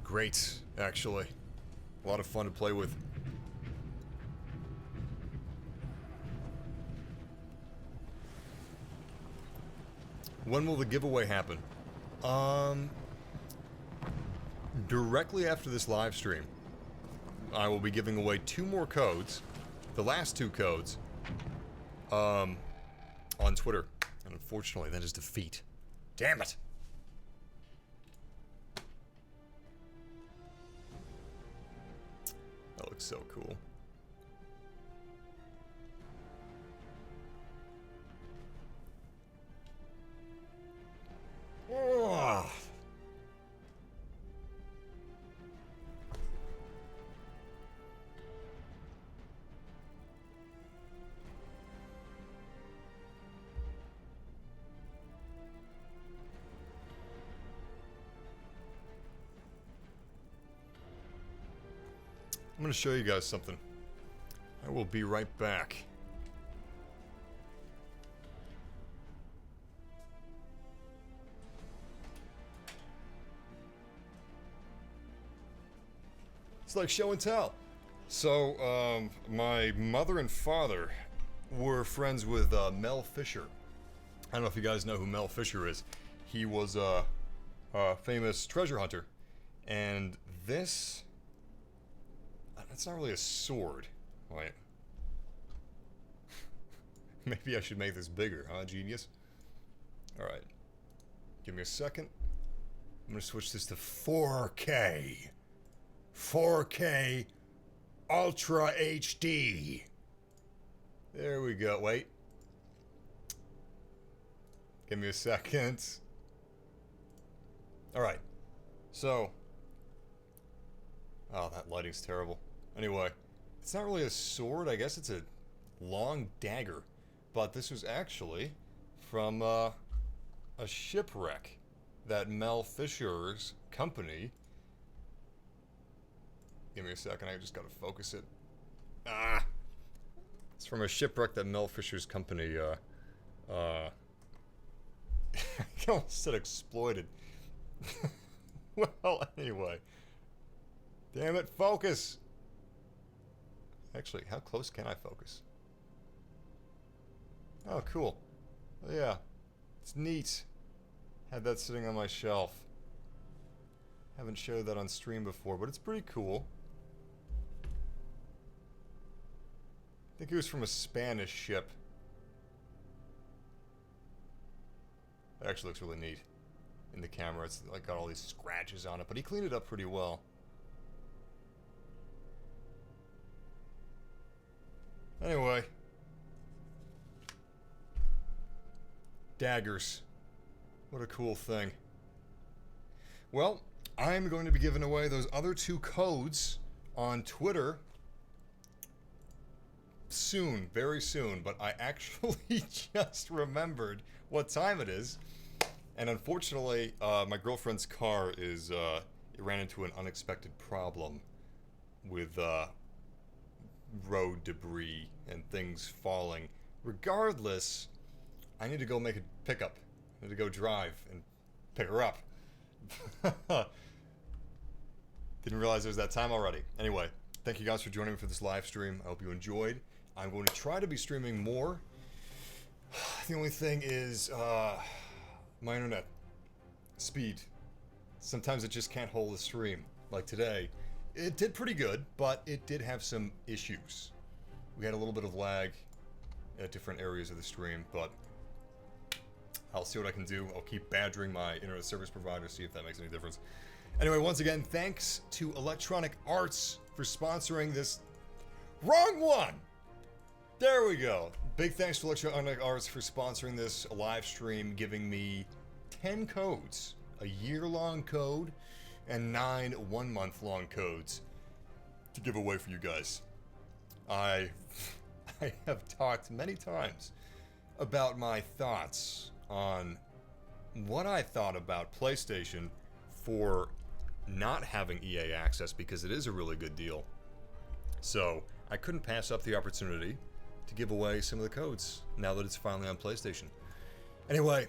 Great, actually. A lot of fun to play with. When will the giveaway happen? Directly after this live stream, I will be giving away 2 more codes, the last 2 codes, on Twitter. And unfortunately, that is defeat. Damn it! That looks so cool. Oh. I'm going to show you guys something. I will be right back. It's like show and tell. So, my mother and father were friends with Mel Fisher. I don't know if you guys know who Mel Fisher is. He was a famous treasure hunter. And this... That's not really a sword. Wait. Maybe I should make this bigger, huh, genius? Alright. Give me a second. I'm gonna switch this to 4K. 4K Ultra HD. There we go. Wait. Give me a second. Alright. So. Oh, that lighting's terrible. Anyway, it's not really a sword. I guess it's a long dagger. But this was actually from a shipwreck that Mel Fisher's company... Give me a second, I just gotta focus it. Ah! It's from a shipwreck that Mel Fisher's company, I almost said exploited. Well, anyway. Damn it, focus! Actually, how close can I focus? Oh, cool. Oh, yeah. It's neat. Had that sitting on my shelf. Haven't showed that on stream before, but it's pretty cool. I think it was from a Spanish ship. It actually looks really neat in the camera. It's like got all these scratches on it, but he cleaned it up pretty well. Anyway. Daggers. What a cool thing. Well, I'm going to be giving away those other 2 codes on Twitter soon, very soon, but I actually just remembered what time it is, and unfortunately, my girlfriend's car is, it ran into an unexpected problem with, road debris and things falling. Regardless, I need to go make a pickup. I need to go drive and pick her up. Didn't realize it was that time already. Anyway, thank you guys for joining me for this live stream. I hope you enjoyed. I'm going to try to be streaming more. The only thing is my internet speed. Sometimes it just can't hold the stream. Like today, it did pretty good, but it did have some issues. We had a little bit of lag at different areas of the stream, but I'll see what I can do. I'll keep badgering my internet service provider, see if that makes any difference. Anyway, once again, thanks to Electronic Arts for sponsoring this. Wrong one! There we go. Big thanks to Electronic Arts for sponsoring this live stream, giving me 10 codes. A year-long code and 9 one-month-long codes to give away for you guys. I have talked many times about my thoughts on what I thought about PlayStation for not having EA Access, because it is a really good deal. So I couldn't pass up the opportunity to give away some of the codes now that it's finally on PlayStation. Anyway,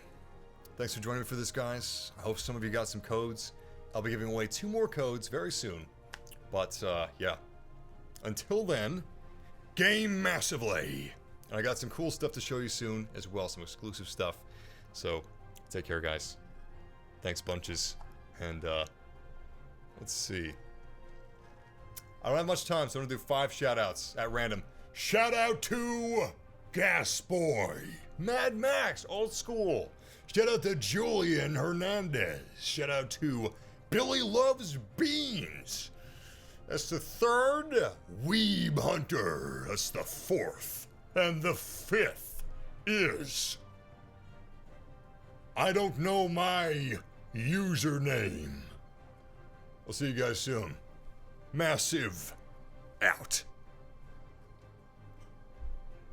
thanks for joining me for this, guys. I hope some of you got some codes. I'll be giving away 2 more codes very soon. But yeah, until then, game massively. And I got some cool stuff to show you soon as well, some exclusive stuff. So take care, guys. Thanks bunches. And let's see. I don't have much time, so I'm gonna do 5 shout-outs at random. Shout out to Gas Boy, Mad Max, Old School. Shout out to Julian Hernandez. Shout out to Billy Loves Beans. That's the 3rd. Weeb Hunter. That's the 4th. And the 5th is... I don't know my username. I'll see you guys soon. Massive out.